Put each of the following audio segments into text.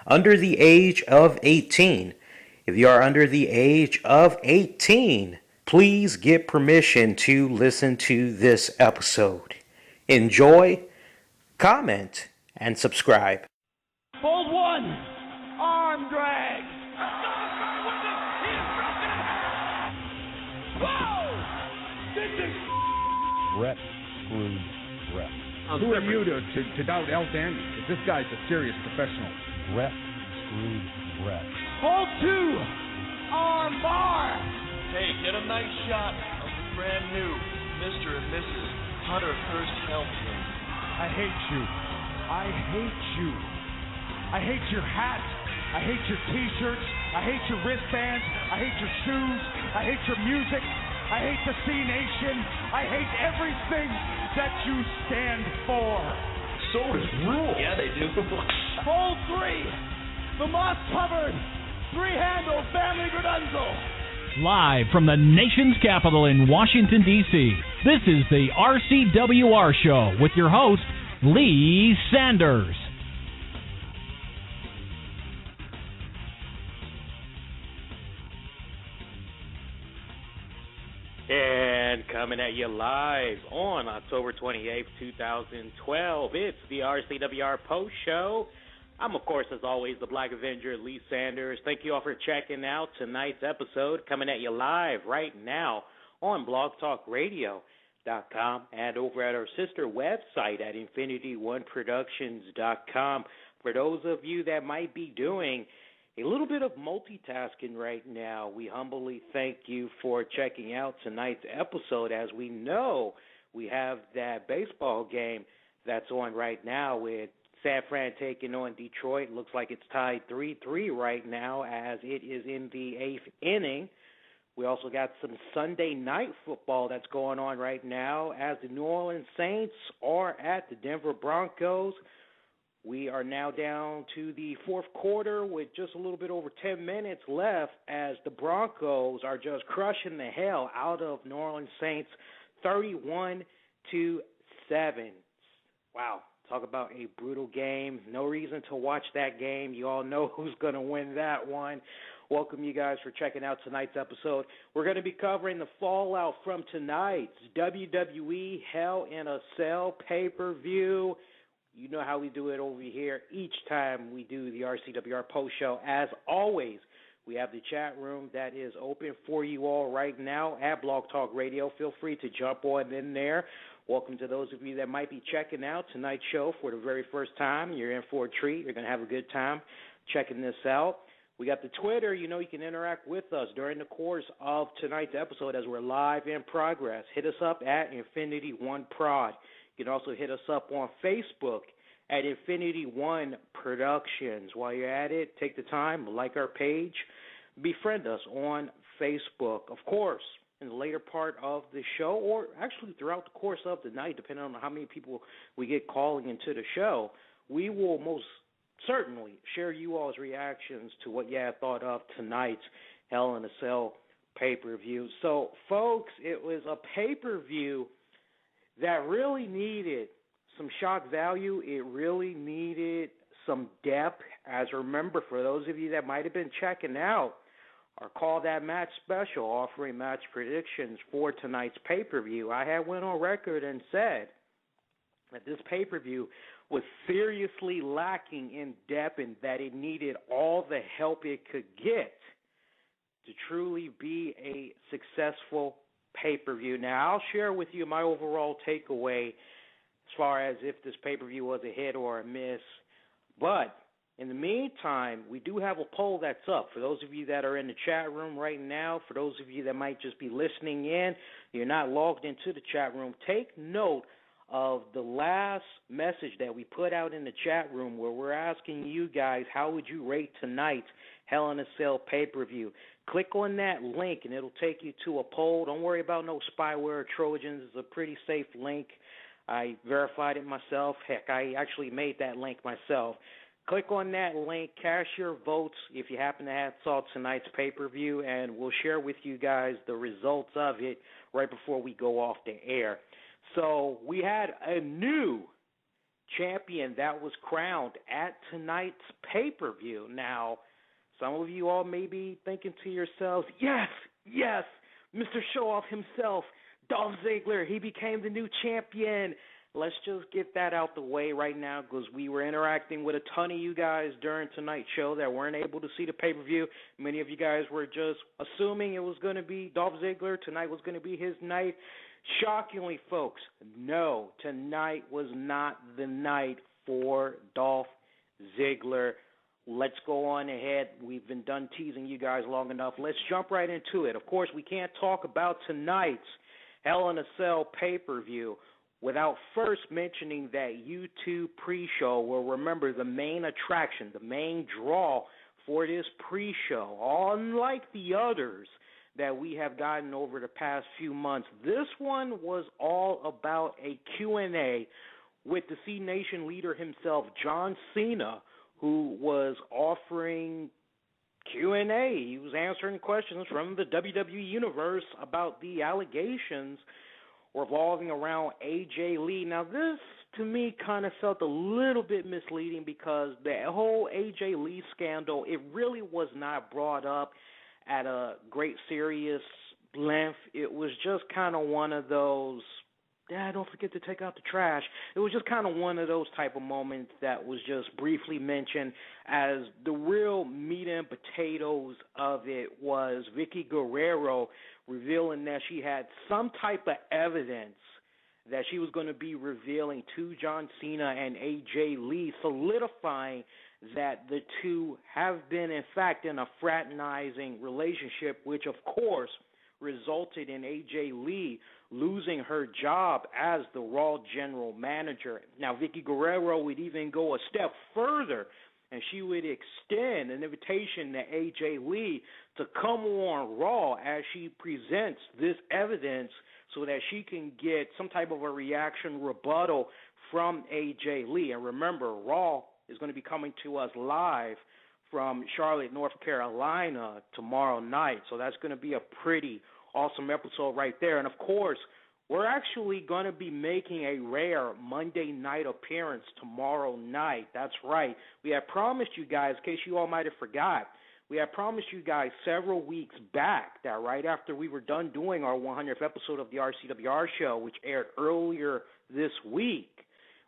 under the age of 18. If you are under the age of 18, please get permission to listen to this episode. Enjoy, comment, and subscribe. Hold one, arm drag. Whoa! This is Brett screwed Brett. Who are you to doubt El Dandy? If this guy's a serious professional. Brett screwed Brett. hold two, arm bar. Hey, get a nice shot of the brand new Mr. and Mrs. Hunter Hearst Helmsley. I hate you. I hate you. I hate your hat. I hate your t-shirts. I hate your wristbands. I hate your shoes. I hate your music. I hate the C-Nation. I hate everything that you stand for. So does Rule. Yeah, they do. Hold three, the moss-covered, three-handle family Gradunzo. Live from the nation's capital in Washington, D.C., this is the RCWR Show with your host, Lee Sanders. And coming at you live on October 28th, 2012, it's the RCWR Post Show. I'm, of course, as always, the Black Avenger, Lee Sanders. Thank you all for checking out tonight's episode, coming at you live right now on blogtalkradio.com and over at our sister website at infinityoneproductions.com. For those of you that might be doing a little bit of multitasking right now, we humbly thank you for checking out tonight's episode. As we know, we have that baseball game that's on right now with San Fran taking on Detroit. Looks like it's tied 3-3 right now as it is in the 8th inning. We also got some Sunday night football that's going on right now as the New Orleans Saints are at the Denver Broncos. We are now down to the fourth quarter with just a little bit over 10 minutes left as the Broncos are just crushing the hell out of New Orleans Saints 31-7. Wow, talk about a brutal game. No reason to watch that game. You all know who's going to win that one. Welcome you guys for checking out tonight's episode. We're going to be covering the fallout from tonight's WWE Hell in a Cell pay-per-view. You know how we do it over here each time we do the RCWR Post Show. As always, we have the chat room that is open for you all right now at Blog Talk Radio. Feel free to jump on in there. Welcome to those of you that might be checking out tonight's show for the very first time. You're in for a treat. You're going to have a good time checking this out. We got the Twitter. You know you can interact with us during the course of tonight's episode as we're live in progress. Hit us up at Infinity One Prod. You can also hit us up on Facebook at Infinity One Productions. While you're at it, take the time, like our page, befriend us on Facebook. Of course, in the later part of the show, or actually throughout the course of the night, depending on how many people we get calling into the show, we will most certainly share you all's reactions to what you have thought of tonight's Hell in a Cell pay-per-view. So, folks, it was a pay-per-view that really needed some shock value. It really needed some depth. As remember, for those of you that might have been checking out our Call That Match special offering match predictions for tonight's pay-per-view, I had went on record and said that this pay-per-view was seriously lacking in depth and that it needed all the help it could get to truly be a successful pay-per-view. Now, I'll share with you my overall takeaway as far as if this pay-per-view was a hit or a miss. But in the meantime, we do have a poll that's up. For those of you that are in the chat room right now, for those of you that might just be listening in, you're not logged into the chat room, take note of the last message that we put out in the chat room where we're asking you guys, how would you rate tonight's Hell in a Cell pay-per-view? Click on that link, and it'll take you to a poll. Don't worry about no spyware or Trojans. It's a pretty safe link. I verified it myself. Heck, I actually made that link myself. Click on that link, cast your votes if you happen to have saw tonight's pay-per-view, and we'll share with you guys the results of it right before we go off the air. So we had a new champion that was crowned at tonight's pay-per-view. Now, some of you all may be thinking to yourselves, yes, Mr. Show-Off himself, Dolph Ziggler, he became the new champion. Let's just get that out the way right now, because we were interacting with a ton of you guys during tonight's show that weren't able to see the pay-per-view. Many of you guys were just assuming it was going to be Dolph Ziggler. Tonight was going to be his night. Shockingly, folks, no, tonight was not the night for Dolph Ziggler. Let's go on ahead. We've been done teasing you guys long enough. Let's jump right into it. Of course, we can't talk about tonight's Hell in a Cell pay-per-view without first mentioning that YouTube pre-show. Well, remember, the main attraction, the main draw for this pre-show, unlike the others that we have gotten over the past few months, this one was all about a Q&A with the C Nation leader himself, John Cena, who was offering Q&A. He was answering questions from the WWE Universe about the allegations revolving around AJ Lee. Now, this, to me, kind of felt a little bit misleading because the whole AJ Lee scandal, it really was not brought up at a great serious length. It was just kind of one of those, don't forget to take out the trash. It was just kind of one of those type of moments that was just briefly mentioned, as the real meat and potatoes of it was Vicky Guerrero revealing that she had some type of evidence that she was going to be revealing to John Cena and AJ Lee, solidifying that the two have been, in fact, in a fraternizing relationship, which, of course, resulted in AJ Lee losing her job as the Raw general manager. Now, Vicky Guerrero would even go a step further, and she would extend an invitation to AJ Lee to come on Raw as she presents this evidence so that she can get some type of a reaction rebuttal from AJ Lee. And remember, Raw is going to be coming to us live from Charlotte, North Carolina tomorrow night. So that's going to be a pretty awesome episode right there. And, of course, we're actually going to be making a rare Monday night appearance tomorrow night. That's right. We had promised you guys, in case you all might have forgot, we had promised you guys several weeks back that right after we were done doing our 100th episode of the RCWR Show, which aired earlier this week,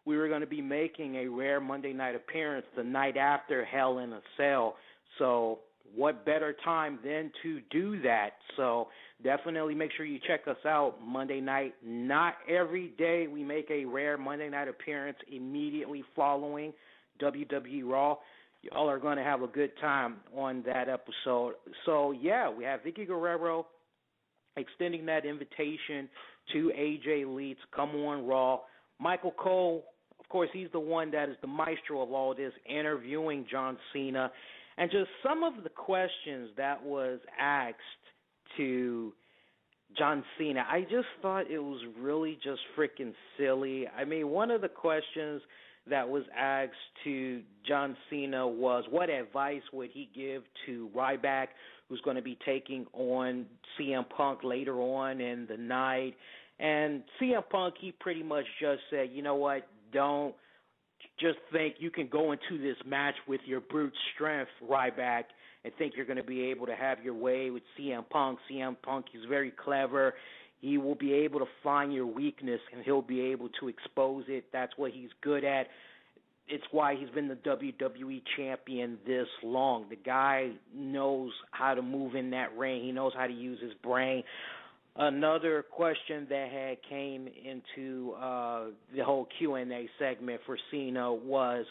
we were going to be making a rare Monday night appearance the night after Hell in a Cell. So what better time than to do that? So definitely make sure you check us out Monday night. Not every day we make a rare Monday night appearance immediately following WWE Raw. Y'all are going to have a good time on that episode. So, yeah, we have Vicky Guerrero extending that invitation to AJ Lee to come on Raw. Michael Cole, of course, he's the one that is the maestro of all this, interviewing John Cena. And just some of the questions that was asked to John Cena, I just thought it was really just freaking silly. I mean, one of the questions that was asked to John Cena was, what advice would he give to Ryback, who's going to be taking on CM Punk later on in the night? And CM Punk, he pretty much just said, you know what, don't just think you can go into this match with your brute strength, Ryback, and think you're going to be able to have your way with CM Punk. CM Punk is very clever. He will be able to find your weakness, and he'll be able to expose it. That's what he's good at. It's why he's been the WWE champion this long. The guy knows how to move in that ring. He knows how to use his brain. Another question that had came into the whole Q&A segment for Cena was,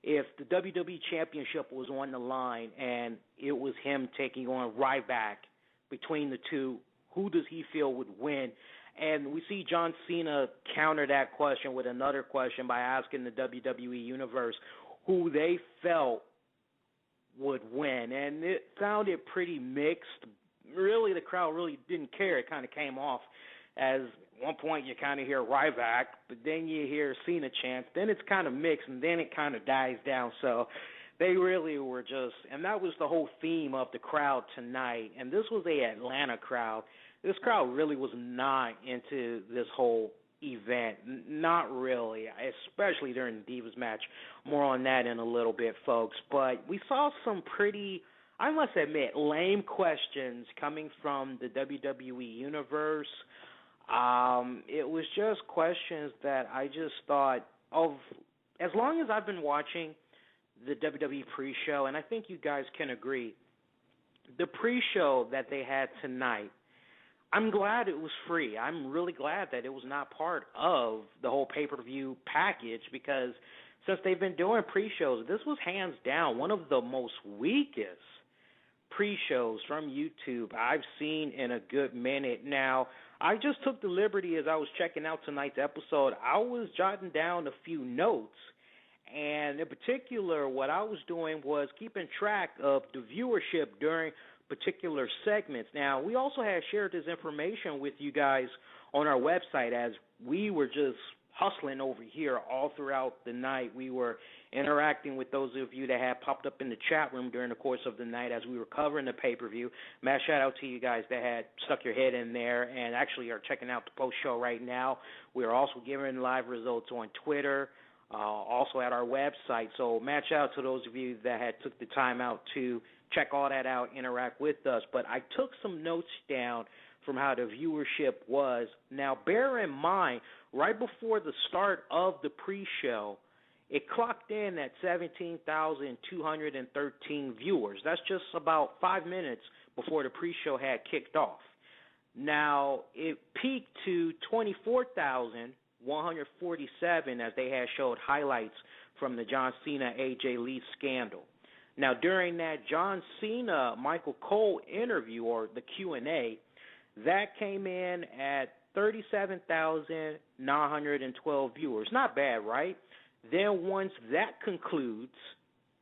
if the WWE Championship was on the line and it was him taking on Ryback, between the two, who does he feel would win? And we see John Cena counter that question with another question by asking the WWE Universe who they felt would win. And it sounded pretty mixed. Really, the crowd really didn't care. It kind of came off as, at one point you kind of hear Ryback, but then you hear Cena chants. Then it's kind of mixed, and then it kind of dies down. So they really were just, and that was the whole theme of the crowd tonight. And this was a Atlanta crowd. This crowd really was not into this whole event. Not really, especially during the Divas match. More on that in a little bit, folks. But we saw some pretty, I must admit, lame questions coming from the WWE Universe. It was just questions that I just thought of, as long as I've been watching the WWE pre-show, and I think you guys can agree, the pre-show that they had tonight, I'm glad it was free. I'm really glad that it was not part of the whole pay-per-view package, because since they've been doing pre-shows, this was hands down one of the most weakest pre-shows from YouTube I've seen in a good minute. Now, I just took the liberty as I was checking out tonight's episode. I was jotting down a few notes, and in particular, what I was doing was keeping track of the viewership during particular segments. Now, we also had shared this information with you guys on our website as we were just hustling over here all throughout the night. We were interacting with those of you that had popped up in the chat room during the course of the night as we were covering the pay-per-view. Mass shout out to you guys that had stuck your head in there and actually are checking out the post show right now. We are also giving live results on Twitter, also at our website. So mass shout out to those of you that had took the time out to check all that out, interact with us. But I took some notes down from how the viewership was. Now, bear in mind, right before the start of the pre-show, it clocked in at 17,213 viewers. That's just about 5 minutes before the pre-show had kicked off. Now, it peaked to 24,147 as they had showed highlights from the John Cena AJ Lee scandal. Now, during that John Cena Michael Cole interview, or the Q&A, that came in at 37,912 viewers. Not bad, right? Then once that concludes,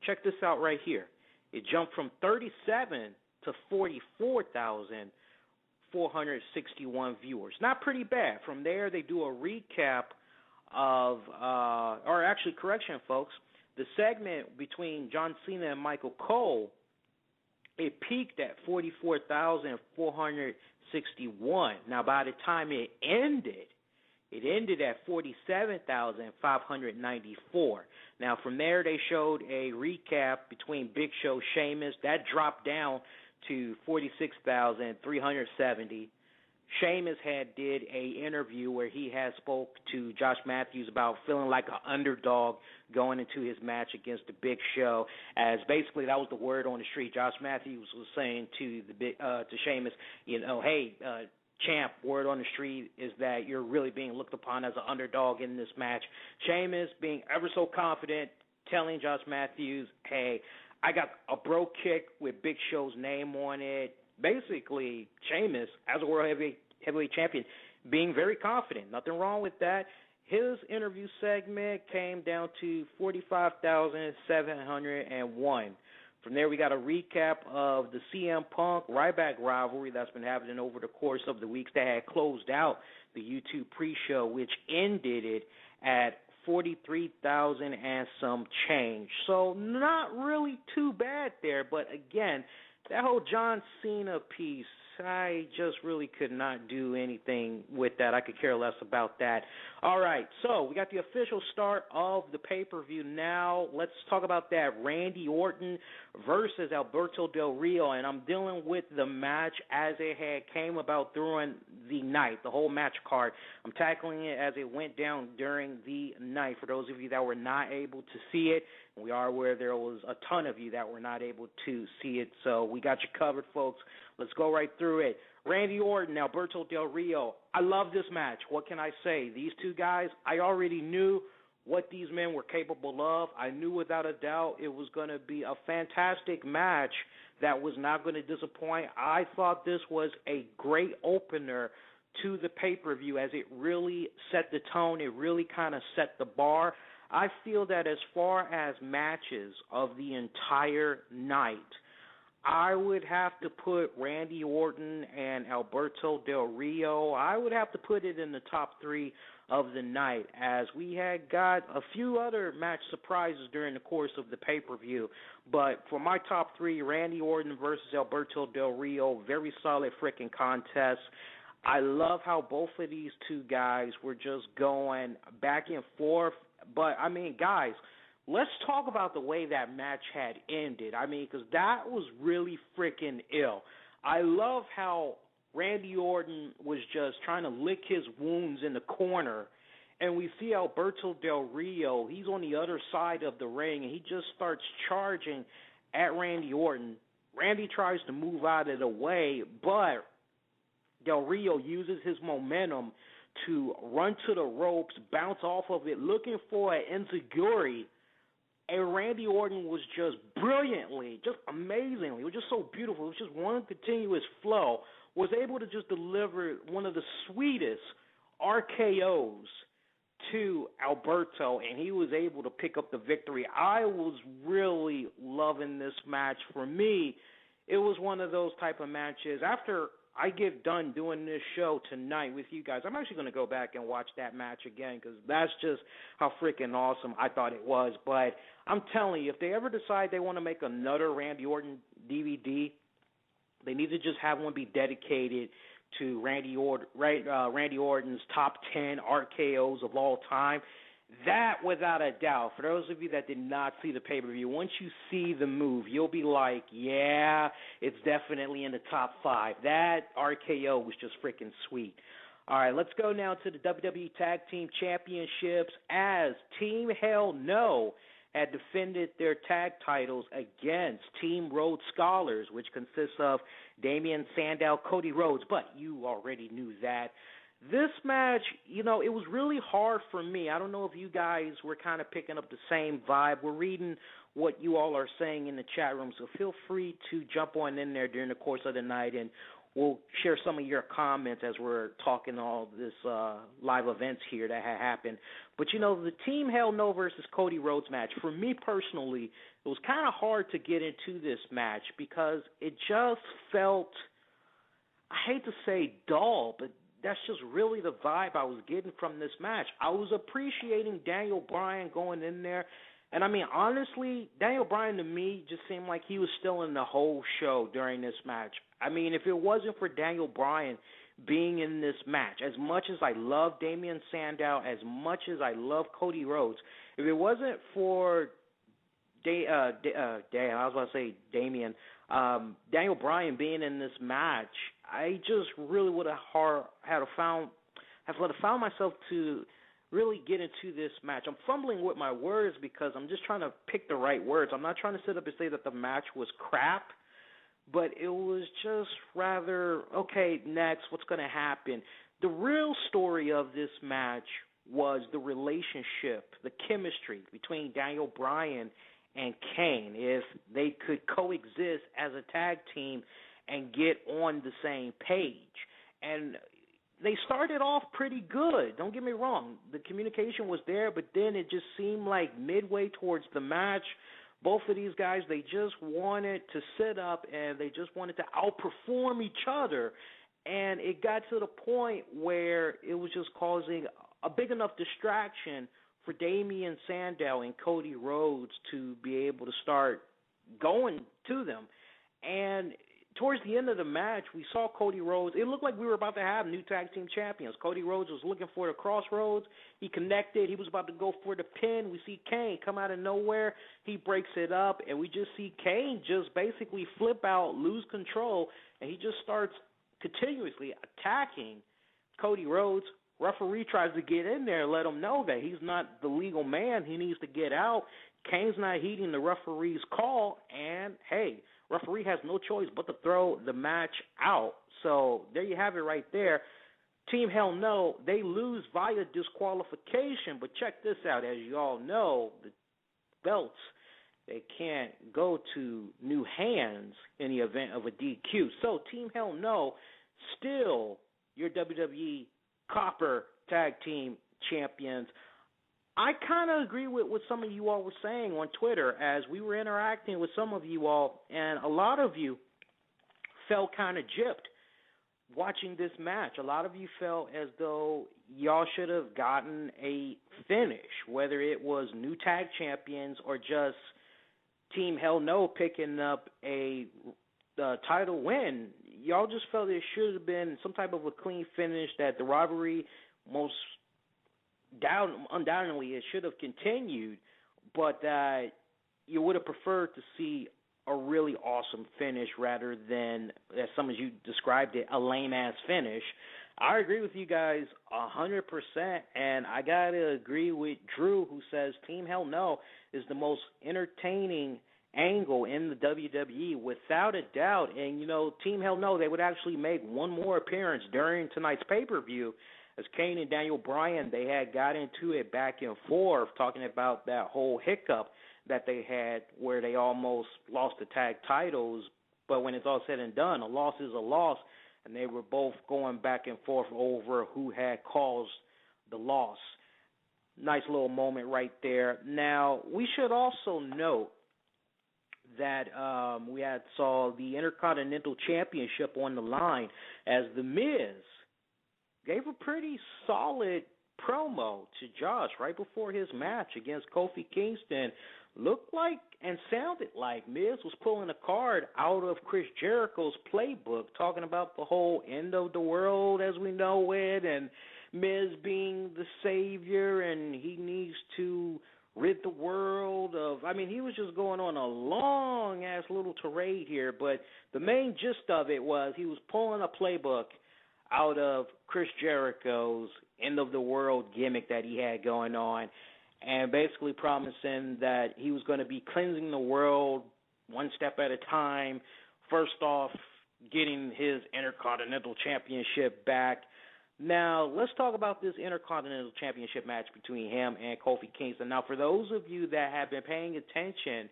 check this out right here. It jumped from 37 to 44,461 viewers. Not pretty bad. From there, they do a recap of, or actually, correction, folks, the segment between John Cena and Michael Cole, it peaked at 44,461. Now, by the time it ended at 47,594. Now, from there, they showed a recap between Big Show Sheamus. That dropped down to 46,370. Sheamus did a interview where he had spoke to Josh Matthews about feeling like an underdog going into his match against the Big Show, as basically that was the word on the street. Josh Matthews was saying to Sheamus, hey, champ, word on the street is that you're really being looked upon as an underdog in this match. Sheamus being ever so confident, telling Josh Matthews, hey, I got a bro kick with Big Show's name on it. Basically, Sheamus, as a world heavyweight champion, being very confident. Nothing wrong with that. His interview segment came down to 45,701. From there, we got a recap of the CM Punk Ryback rivalry that's been happening over the course of the weeks that had closed out the YouTube pre-show, which ended it at 43,000 and some change. So not really too bad there, but again, that whole John Cena piece, I just really could not do anything with that. I could care less about that. All right, so we got the official start of the pay-per-view now. Let's talk about that Randy Orton versus Alberto Del Rio, and I'm dealing with the match as it had came about during the night, the whole match card. I'm tackling it as it went down during the night. For those of you that were not able to see it, we are aware there was a ton of you that were not able to see it, so we got you covered, folks. Let's go right through it. Randy Orton, Alberto Del Rio. I love this match. What can I say? These two guys, I already knew what these men were capable of. I knew without a doubt it was going to be a fantastic match that was not going to disappoint. I thought this was a great opener to the pay-per-view as it really set the tone. It really kind of set the bar. I feel that as far as matches of the entire night, I would have to put Randy Orton and Alberto Del Rio, I would have to put it in the top three of the night, as we had got a few other match surprises during the course of the pay-per-view. But for my top three, Randy Orton versus Alberto Del Rio, very solid freaking contest. I love how both of these two guys were just going back and forth. But, I mean, guys, let's talk about the way that match had ended. I mean, because that was really freaking ill. I love how Randy Orton was just trying to lick his wounds in the corner, and we see Alberto Del Rio. He's on the other side of the ring, and he just starts charging at Randy Orton. Randy tries to move out of the way, but Del Rio uses his momentum to run to the ropes, bounce off of it, looking for an enziguri. And Randy Orton was just brilliantly, just amazingly, it was just so beautiful. It was just one continuous flow. Was able to just deliver one of the sweetest RKOs to Alberto, and he was able to pick up the victory. I was really loving this match. For me, it was one of those type of matches. After I get done doing this show tonight with you guys, I'm actually going to go back and watch that match again because that's just how freaking awesome I thought it was. But I'm telling you, if they ever decide they want to make another Randy Orton DVD, they need to just have one be dedicated to Randy Orton's top 10 RKOs of all time. That, without a doubt, for those of you that did not see the pay-per-view, once you see the move, you'll be like, yeah, it's definitely in the top 5. That RKO was just freaking sweet. All right, let's go now to the WWE Tag Team Championships as Team HellNo had defended their tag titles against Team Rhodes Scholars, which consists of Damian Sandow, Cody Rhodes, but you already knew that. This match, it was really hard for me. I don't know if you guys were kind of picking up the same vibe. We're reading what you all are saying in the chat room, so feel free to jump on in there during the course of the night, and we'll share some of your comments as we're talking all this live events here that had happened. But, the Team HellNo versus Cody Rhodes match, for me personally, it was kind of hard to get into this match because it just felt, I hate to say dull, but that's just really the vibe I was getting from this match. I was appreciating Daniel Bryan going in there. And, I mean, honestly, Daniel Bryan to me just seemed like he was still in the whole show during this match. I mean, if it wasn't for Daniel Bryan being in this match, as much as I love Damian Sandow, as much as I love Cody Rhodes, if it wasn't for Daniel Bryan being in this match, I just really would have found myself to really get into this match. I'm fumbling with my words because I'm just trying to pick the right words. I'm not trying to sit up and say that the match was crap, but it was just rather, okay, next, what's going to happen? The real story of this match was the relationship, the chemistry between Daniel Bryan and Kane, if they could coexist as a tag team and get on the same page. And they started off pretty good. Don't get me wrong. The communication was there, but then it just seemed like midway towards the match, both of these guys, they just wanted to sit up and they just wanted to outperform each other. And it got to the point where it was just causing a big enough distraction for Damian Sandow and Cody Rhodes to be able to start going to them. And towards the end of the match, we saw Cody Rhodes. It looked like we were about to have new tag team champions. Cody Rhodes was looking for the crossroads. He connected. He was about to go for the pin. We see Kane come out of nowhere. He breaks it up, and we just see Kane just basically flip out, lose control, and he just starts continuously attacking Cody Rhodes. Referee tries to get in there and let him know that he's not the legal man. He needs to get out. Kane's not heeding the referee's call, and, hey, referee has no choice but to throw the match out. So there you have it right there. Team HellNo, they lose via disqualification, but check this out. As you all know, the belts, they can't go to new hands in the event of a DQ. So Team HellNo, still your WWE Copper Tag Team Champions. I kind of agree with what some of you all were saying on Twitter as we were interacting with some of you all, and a lot of you felt kind of gypped watching this match. A lot of you felt as though y'all should have gotten a finish, whether it was new tag champions or just Team HellNo picking up a title win. y'all just felt it should have been some type of a clean finish, that the rivalry undoubtedly it should have continued, but that you would have preferred to see a really awesome finish rather than, as some of you described it, a lame-ass finish. I agree with you guys 100%, and I got to agree with Drew, who says Team HellNo is the most entertaining angle in the WWE, without a doubt. And, Team HellNo, they would actually make one more appearance during tonight's pay-per-view, as Kane and Daniel Bryan, they had got into it back and forth, talking about that whole hiccup that they had where they almost lost the tag titles. But when it's all said and done, a loss is a loss, and they were both going back and forth over who had caused the loss. Nice little moment right there. Now, we should also note that we had saw the Intercontinental Championship on the line, as The Miz gave a pretty solid promo to Josh right before his match against Kofi Kingston. Looked like and sounded like Miz was pulling a card out of Chris Jericho's playbook, talking about the whole end of the world as we know it, and Miz being the savior, and he needs to rid the world of, he was just going on a long-ass little tirade here, but the main gist of it was he was pulling a playbook out of Chris Jericho's end of the world gimmick that he had going on, and basically promising that he was going to be cleansing the world one step at a time. First off, getting his Intercontinental Championship back. Now, let's talk about this Intercontinental Championship match between him and Kofi Kingston. Now, for those of you that have been paying attention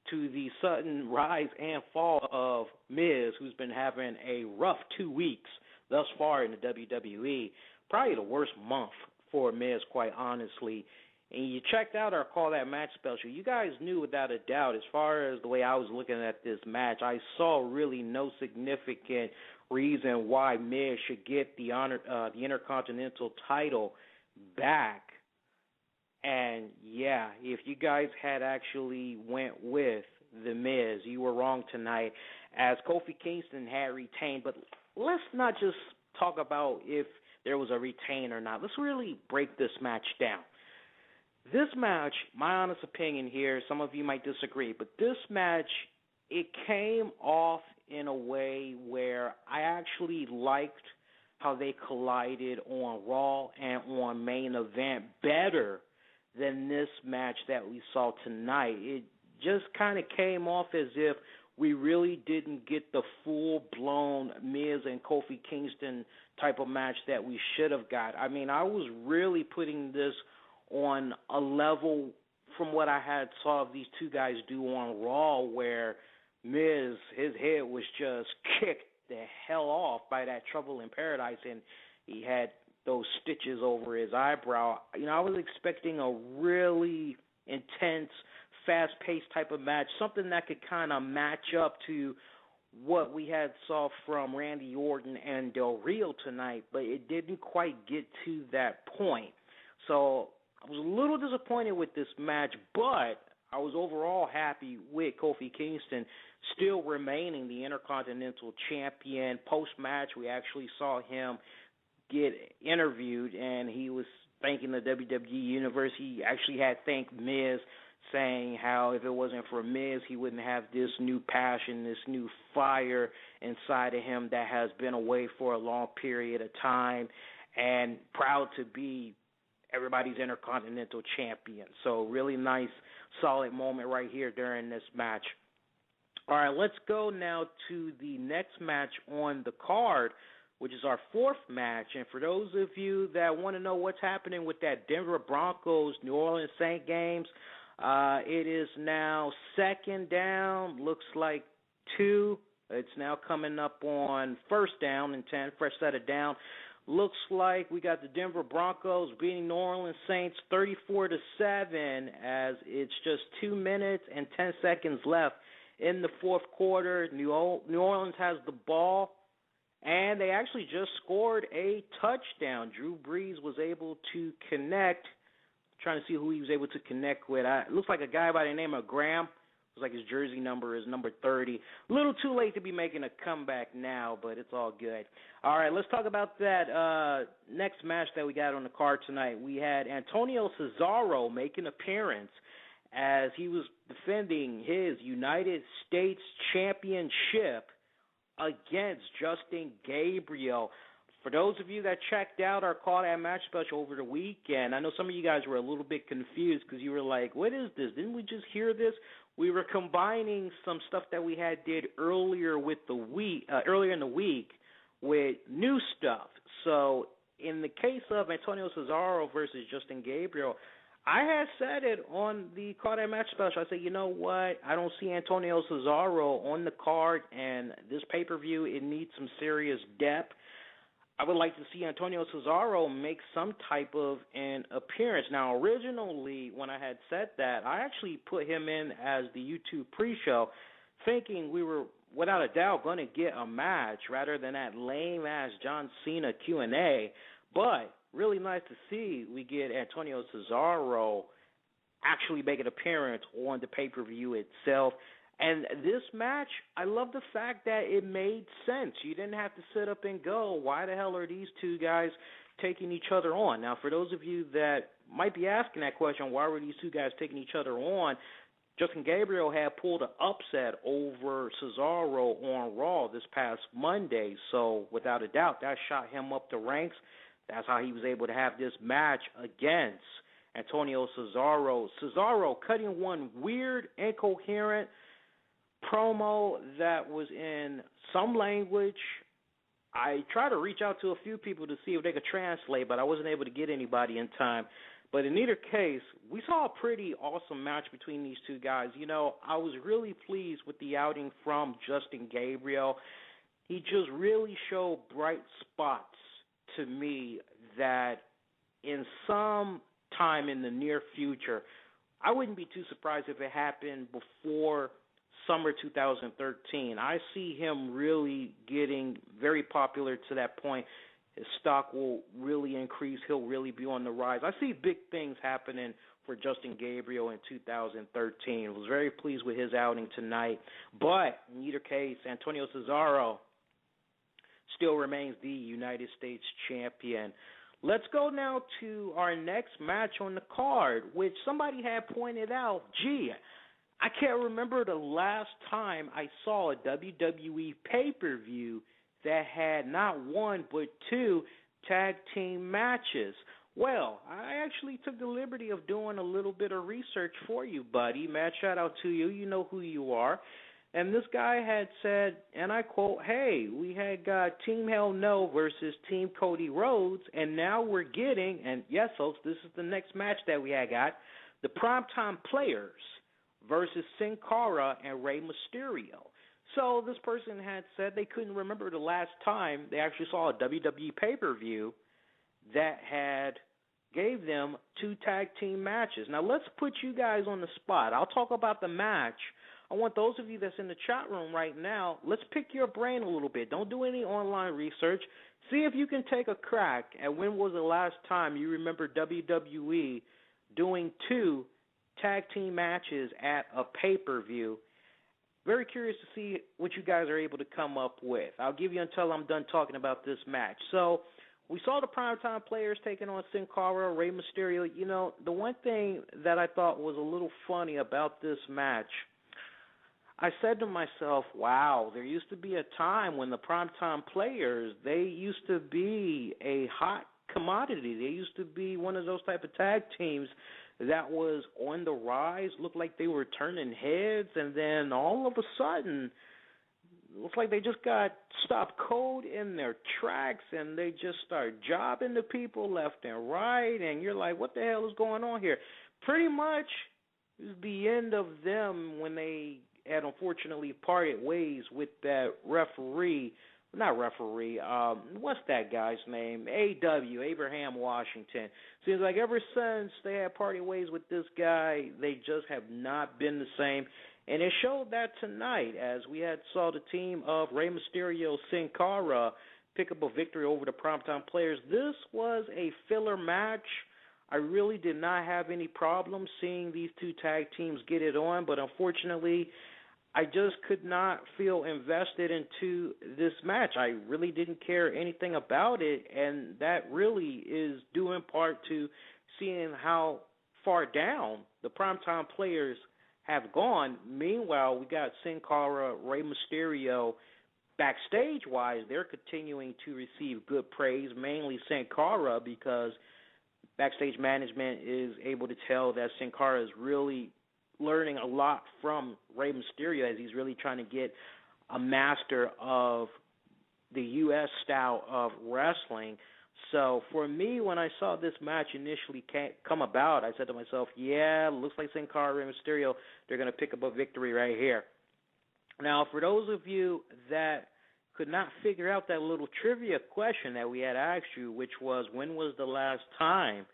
to the sudden rise and fall of Miz, who's been having a rough 2 weeks thus far in the WWE, probably the worst month for Miz, quite honestly. And you checked out our Call That Match special, you guys knew without a doubt, as far as the way I was looking at this match, I saw really no significant reason why Miz should get the Intercontinental title back. And yeah, if you guys had actually went with The Miz, you were wrong tonight, as Kofi Kingston had retained. But let's not just talk about if there was a retain or not. Let's really break this match down. This match, my honest opinion here, some of you might disagree, but this match, it came off in a way where I actually liked how they collided on Raw and on Main Event better than this match that we saw tonight. It just kind of came off as if we really didn't get the full-blown Miz and Kofi Kingston type of match that we should have got. I was really putting this on a level from what I had saw of these two guys do on Raw, where Miz, his head was just kicked the hell off by that Trouble in Paradise, and he had those stitches over his eyebrow. I was expecting a really intense, fast-paced type of match, something that could kind of match up to what we had saw from Randy Orton and Del Rio tonight, but it didn't quite get to that point. So I was a little disappointed with this match, but I was overall happy with Kofi Kingston still remaining the Intercontinental Champion. Post-match, we actually saw him get interviewed, and he was thanking the WWE Universe. He actually had thanked Miz, saying how if it wasn't for Miz, he wouldn't have this new passion, this new fire inside of him that has been away for a long period of time, and proud to be everybody's Intercontinental Champion. So really nice, solid moment right here during this match. All right, let's go now to the next match on the card, which is our fourth match. And for those of you that want to know what's happening with that Denver Broncos New Orleans Saints games, it is now second down, looks like 2. It's now coming up on first down and 10, fresh set of down. Looks like we got the Denver Broncos beating New Orleans Saints 34-7, as it's just 2 minutes and 10 seconds left in the fourth quarter. New Orleans has the ball, and they actually just scored a touchdown. Drew Brees was able to connect. I'm trying to see who he was able to connect with. It looks like a guy by the name of Graham Looks like his jersey number is number 30. A little too late to be making a comeback now, but it's all good. All right, let's talk about that next match that we got on the card tonight. We had Antonio Cesaro make an appearance as he was defending his United States Championship against Justin Gabriel. For those of you that checked out our Call That Match special over the weekend, I know some of you guys were a little bit confused because you were like, what is this? Didn't we just hear this? We were combining some stuff that we had did earlier in the week with new stuff. So in the case of Antonio Cesaro versus Justin Gabriel, I had said it on the Call That Match special. I said, you know what? I don't see Antonio Cesaro on the card, and this pay-per-view, it needs some serious depth. I would like to see Antonio Cesaro make some type of an appearance. Now, originally, when I had said that, I actually put him in as the YouTube pre-show, thinking we were, without a doubt, going to get a match rather than that lame-ass John Cena Q&A. But really nice to see we get Antonio Cesaro actually make an appearance on the pay-per-view itself. And this match, I love the fact that it made sense. You didn't have to sit up and go, why the hell are these two guys taking each other on? Now, for those of you that might be asking that question, why were these two guys taking each other on? Justin Gabriel had pulled an upset over Cesaro on Raw this past Monday, so without a doubt, that shot him up the ranks. That's how he was able to have this match against Antonio Cesaro. Cesaro cutting one weird, incoherent promo that was in some language. I tried to reach out to a few people to see if they could translate, but I wasn't able to get anybody in time. But in either case, we saw a pretty awesome match between these two guys. You know, I was really pleased with the outing from Justin Gabriel. He just really showed bright spots to me that in some time in the near future, I wouldn't be too surprised if it happened before summer 2013. I see him really getting very popular to that point. His stock will really increase. He'll really be on the rise. I see big things happening for Justin Gabriel in 2013. I was very pleased with his outing tonight. But in either case, Antonio Cesaro still remains the United States champion. Let's go now to our next match on the card, which somebody had pointed out, gee, I can't remember the last time I saw a WWE pay-per-view that had not one but two tag team matches. Well, I actually took the liberty of doing a little bit of research for you, buddy. Matt, shout out to you. You know who you are. And this guy had said, and I quote, hey, we had got Team HellNo versus Team Cody Rhodes, and now we're getting, and yes, folks, this is the next match that we had got, the Primetime Players versus Sin Cara and Rey Mysterio. So this person had said they couldn't remember the last time they actually saw a WWE pay-per-view that had gave them two tag team matches. Now let's put you guys on the spot. I'll talk about the match. I want those of you that's in the chat room right now, let's pick your brain a little bit. Don't do any online research. See if you can take a crack at when was the last time you remember WWE doing two tag team matches at a pay-per-view. Very curious to see what you guys are able to come up with. I'll give you until I'm done talking about this match. So we saw the Primetime Players taking on Sin Cara, Rey Mysterio. You know, the one thing that I thought was a little funny about this match, I said to myself, wow, there used to be a time when the Primetime Players, they used to be a hot commodity. They used to be one of those type of tag teams that was on the rise, looked like they were turning heads, and then all of a sudden, looks like they just got stopped cold in their tracks, and they just start jobbing to people left and right, and you're like, what the hell is going on here? Pretty much it was the end of them when they had unfortunately parted ways with that referee. What's that guy's name? A.W., Abraham Washington. Seems like ever since they had parted ways with this guy, they just have not been the same. And it showed that tonight as we had saw the team of Rey Mysterio, Sin Cara pick up a victory over the Primetime Players. This was a filler match. I really did not have any problem seeing these two tag teams get it on, but unfortunately, I just could not feel invested into this match. I really didn't care anything about it, and that really is due in part to seeing how far down the primetime players have gone. Meanwhile, we got Sin Cara, Rey Mysterio. Backstage-wise, they're continuing to receive good praise, mainly Sin Cara, because backstage management is able to tell that Sin Cara is really learning a lot from Rey Mysterio as he's really trying to get a master of the U.S. style of wrestling. So for me, when I saw this match initially come about, I said to myself, yeah, looks like Sin Cara and Mysterio, they're going to pick up a victory right here. Now, for those of you that could not figure out that little trivia question that we had asked you, which was when was the last time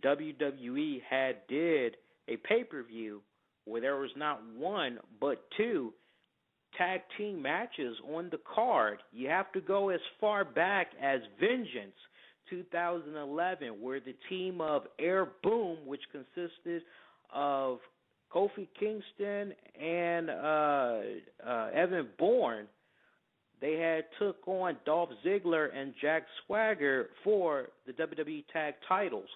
WWE did a pay-per-view where there was not one but two tag team matches on the card, you have to go as far back as Vengeance 2011, where the team of Air Boom, which consisted of Kofi Kingston and Evan Bourne, they had took on Dolph Ziggler and Jack Swagger for the WWE Tag Titles.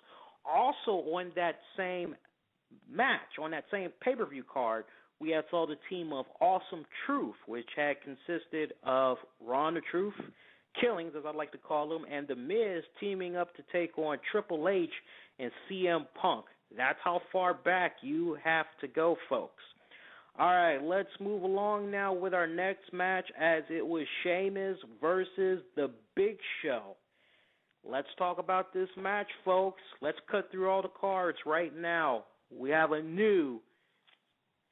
Also on that same match, on that same pay-per-view card, we had saw the team of Awesome Truth, which had consisted of Ron the Truth, Killings, as I like to call them, and The Miz teaming up to take on Triple H and CM Punk. That's how far back you have to go, folks. All right, let's move along now with our next match, as it was Sheamus versus The Big Show. Let's talk about this match, folks. Let's cut through all the cards right now. We have a new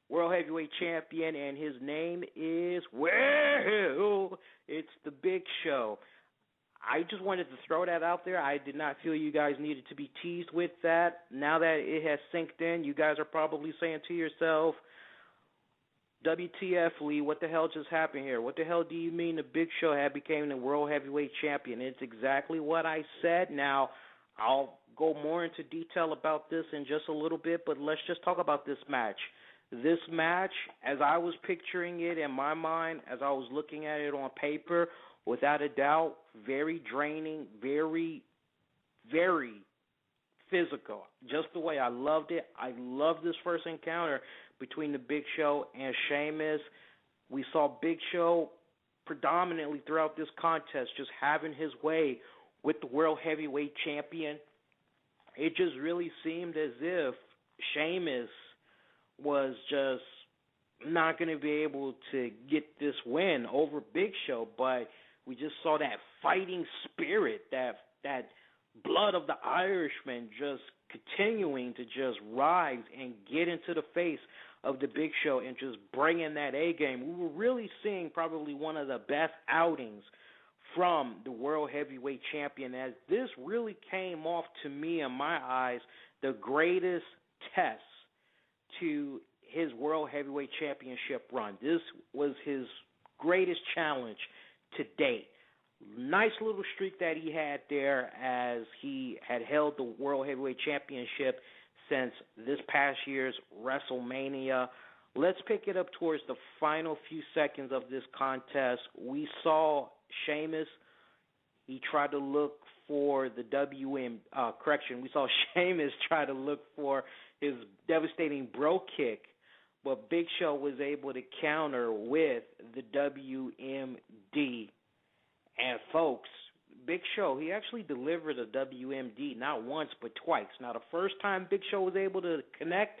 World Heavyweight Champion, and his name is, well, it's The Big Show. I just wanted to throw that out there. I did not feel you guys needed to be teased with that. Now that it has sinked in, you guys are probably saying to yourself, WTF, Lee, what the hell just happened here? What the hell do you mean The Big Show had became the World Heavyweight Champion? It's exactly what I said. Now, I'll go more into detail about this in just a little bit, but let's just talk about this match. This match, as I was picturing it in my mind, as I was looking at it on paper, without a doubt, very draining, very, very physical. Just the way I loved it. I loved this first encounter between The Big Show and Sheamus. We saw Big Show predominantly throughout this contest just having his way with the World Heavyweight Champion. It just really seemed as if Sheamus was just not going to be able to get this win over Big Show, but we just saw that fighting spirit, that blood of the Irishman just continuing to just rise and get into the face of The Big Show and just bring in that A-game. We were really seeing probably one of the best outings from the World Heavyweight Champion, as this really came off, to me, in my eyes, the greatest test to his World Heavyweight Championship run. This was his greatest challenge to date. Nice little streak that he had there, as he had held the World Heavyweight Championship since this past year's WrestleMania. Let's pick it up towards the final few seconds of this contest. We saw Sheamus. He tried to look for the we saw Sheamus try to look for his devastating bro kick, but Big Show was able to counter with the WMD. And folks, Big Show, he actually delivered a WMD not once but twice. Now, the first time Big Show was able to connect,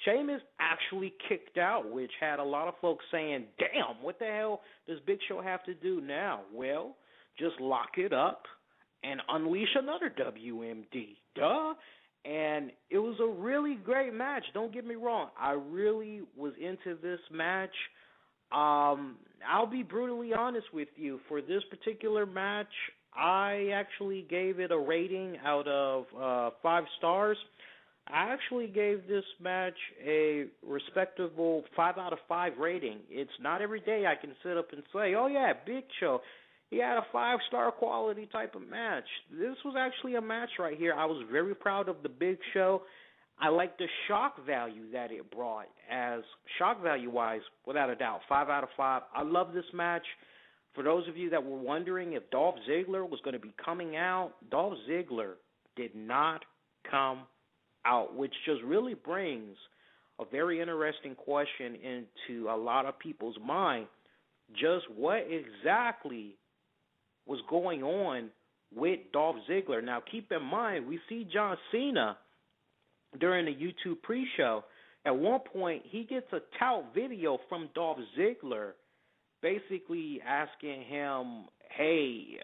Sheamus actually kicked out, which had a lot of folks saying, damn, what the hell does Big Show have to do now? Well, just lock it up and unleash another WMD. Duh. And it was a really great match. Don't get me wrong. I really was into this match. I'll be brutally honest with you. For this particular match, I actually gave it a rating out of 5 stars. I actually gave this match a respectable 5 out of 5 rating. It's not every day I can sit up and say, oh, yeah, Big Show, he had a 5-star quality type of match. This was actually a match right here. I was very proud of the Big Show. I like the shock value that it brought, as shock value-wise, without a doubt, 5 out of 5. I love this match. For those of you that were wondering if Dolph Ziggler was going to be coming out, Dolph Ziggler did not come out, which just really brings a very interesting question into a lot of people's mind. Just what exactly was going on with Dolph Ziggler? Now, keep in mind, we see John Cena during the YouTube pre-show. At one point, he gets a tout video from Dolph Ziggler basically asking him, hey,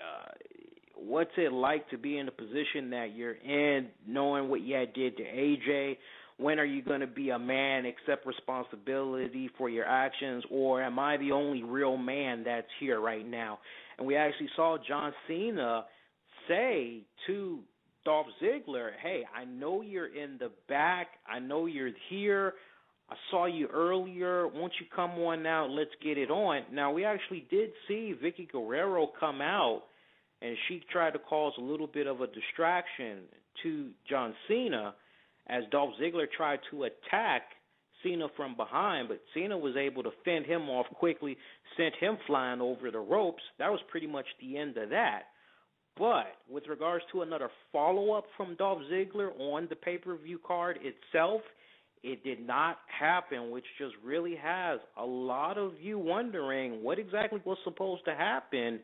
what's it like to be in the position that you're in, knowing what you had did to AJ? When are you going to be a man, accept responsibility for your actions, or am I the only real man that's here right now? And we actually saw John Cena say to Dolph Ziggler, hey, I know you're in the back. I know you're here. I saw you earlier. Won't you come on now? Let's get it on. Now, we actually did see Vicky Guerrero come out, and she tried to cause a little bit of a distraction to John Cena as Dolph Ziggler tried to attack Cena from behind, but Cena was able to fend him off quickly, sent him flying over the ropes. That was pretty much the end of that. But with regards to another follow-up from Dolph Ziggler on the pay-per-view card itself, it did not happen, which just really has a lot of you wondering what exactly was supposed to happen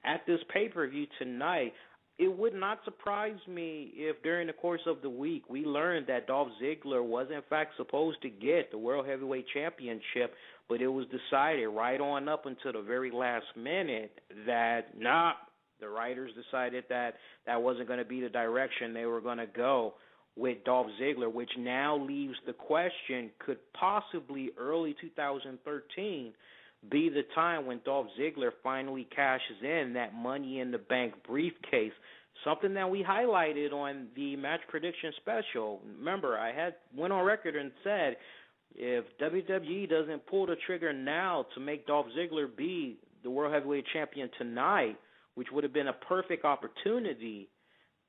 at this pay-per-view tonight. It would not surprise me if during the course of the week we learned that Dolph Ziggler was in fact supposed to get the World Heavyweight Championship, but it was decided right on up until the very last minute that, the writers decided that that wasn't going to be the direction they were going to go with Dolph Ziggler, which now leaves the question, could possibly early 2013 be the time when Dolph Ziggler finally cashes in that Money in the Bank briefcase, something that we highlighted on the match prediction special. Remember, I went on record and said, if WWE doesn't pull the trigger now to make Dolph Ziggler be the World Heavyweight Champion tonight, which would have been a perfect opportunity,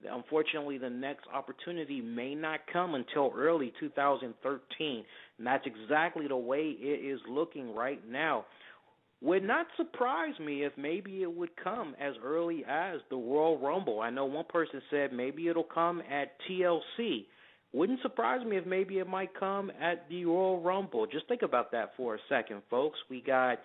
unfortunately the next opportunity may not come until early 2013, and that's exactly the way it is looking right now. Would not surprise me if maybe it would come as early as the Royal Rumble. I know one person said maybe it'll come at TLC. Wouldn't surprise me if maybe it might come at the Royal Rumble. Just think about that for a second, folks. We got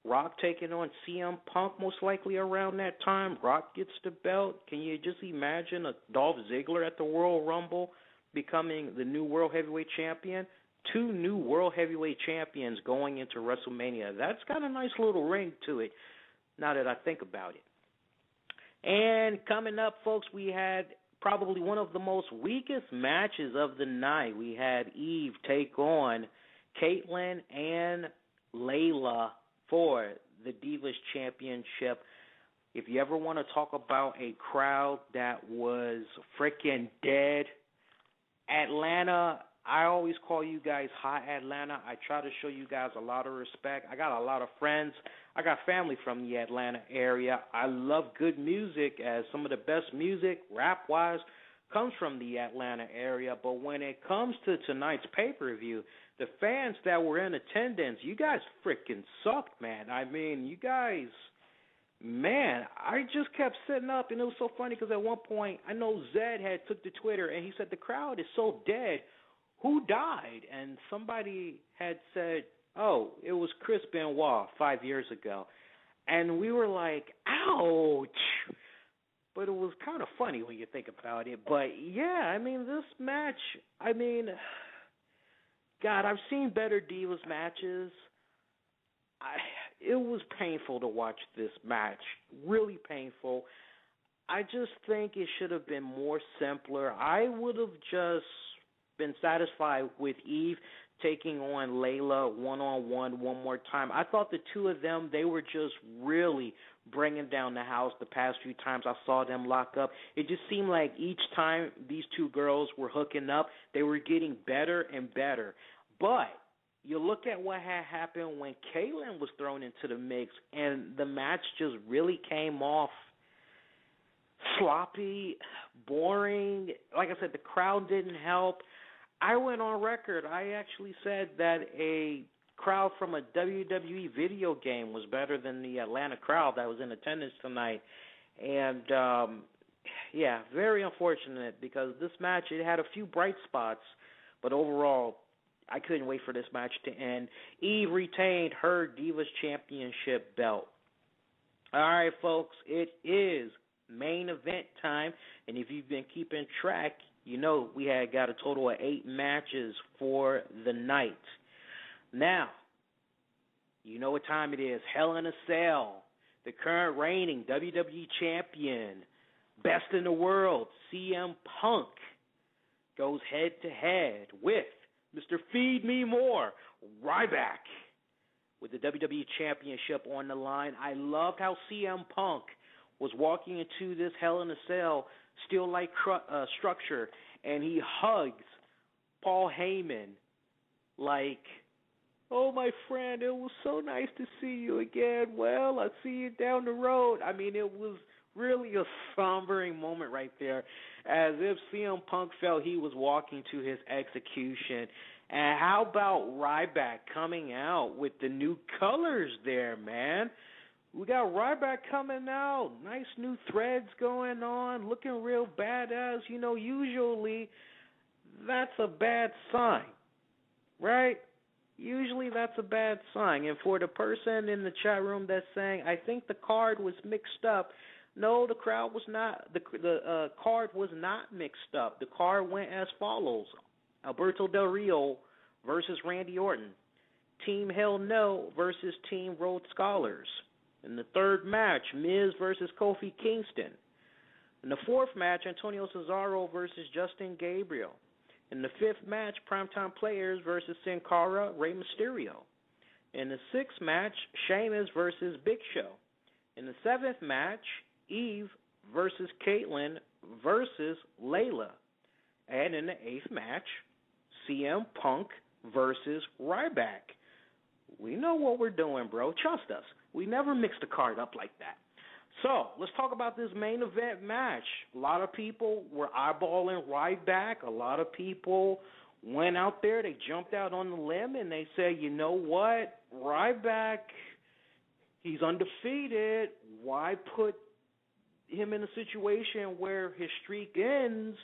Rock taking on CM Punk most likely around that time. Rock gets the belt. Can you just imagine a Dolph Ziggler at the Royal Rumble becoming the new World Heavyweight Champion? 2 new World Heavyweight Champions going into WrestleMania. That's got a nice little ring to it, now that I think about it. And coming up, folks, we had probably one of the most weakest matches of the night. We had Eve take on Kaitlyn and Layla for the Divas Championship. If you ever want to talk about a crowd that was freaking dead, Atlanta, I always call you guys Hot Atlanta. I try to show you guys a lot of respect. I got a lot of friends. I got family from the Atlanta area. I love good music, as some of the best music, rap-wise, comes from the Atlanta area. But when it comes to tonight's pay-per-view, the fans that were in attendance, you guys freaking sucked, man. I mean, you guys, man, I just kept sitting up, and it was so funny because at one point, I know Zed had took to Twitter, and he said, the crowd is so dead. Who died? And somebody had said, oh, it was Chris Benoit 5 years ago. And we were like, ouch. But it was kind of funny when you think about it. But, yeah, I mean, this match, God, I've seen better Divas matches. It was painful to watch this match, really painful. I just think it should have been more simpler. I would have just been satisfied with Eve taking on Layla one-on-one one more time. I thought the two of them, they were just really bringing down the house the past few times I saw them lock up. It just seemed like each time these two girls were hooking up, they were getting better and better. But you look at what had happened when Kaitlyn was thrown into the mix, and the match just really came off sloppy, boring. Like I said, the crowd didn't help. I went on record. I actually said that a crowd from a WWE video game was better than the Atlanta crowd that was in attendance tonight. And, yeah, very unfortunate because this match, it had a few bright spots, but overall, I couldn't wait for this match to end. Eve retained her Divas Championship belt. All right, folks, it is main event time, and if you've been keeping track, you know we had got a total of 8 matches for the night. Now, you know what time it is. Hell in a Cell, the current reigning WWE Champion, best in the world, CM Punk, goes head-to-head with Mr. Feed Me More, Ryback, with the WWE Championship on the line. I loved how CM Punk was walking into this Hell in a Cell steel-like structure, and he hugs Paul Heyman like, oh, my friend, it was so nice to see you again. Well, I'll see you down the road. I mean, it was really a sombering moment right there, as if CM Punk felt he was walking to his execution. And how about Ryback coming out with the new colors there, man? We got Ryback coming out, nice new threads going on, looking real badass. You know, usually that's a bad sign, right? Usually that's a bad sign. And for the person in the chat room that's saying, I think the card was mixed up, no, the crowd was not. The card was not mixed up. The card went as follows: Alberto Del Rio versus Randy Orton, Team HellNo versus Team Rhodes Scholars. In the third match, Miz versus Kofi Kingston. In the fourth match, Antonio Cesaro versus Justin Gabriel. In the fifth match, Primetime Players versus Sin Cara, Rey Mysterio. In the sixth match, Sheamus versus Big Show. In the seventh match, Eve versus Kaitlyn versus Layla. And in the eighth match, CM Punk versus Ryback. We know what we're doing, bro. Trust us. We never mix the card up like that. So, let's talk about this main event match. A lot of people were eyeballing Ryback. A lot of people went out there. They jumped out on the limb and they said, you know what? Ryback, he's undefeated. Why put him in a situation where his streak ends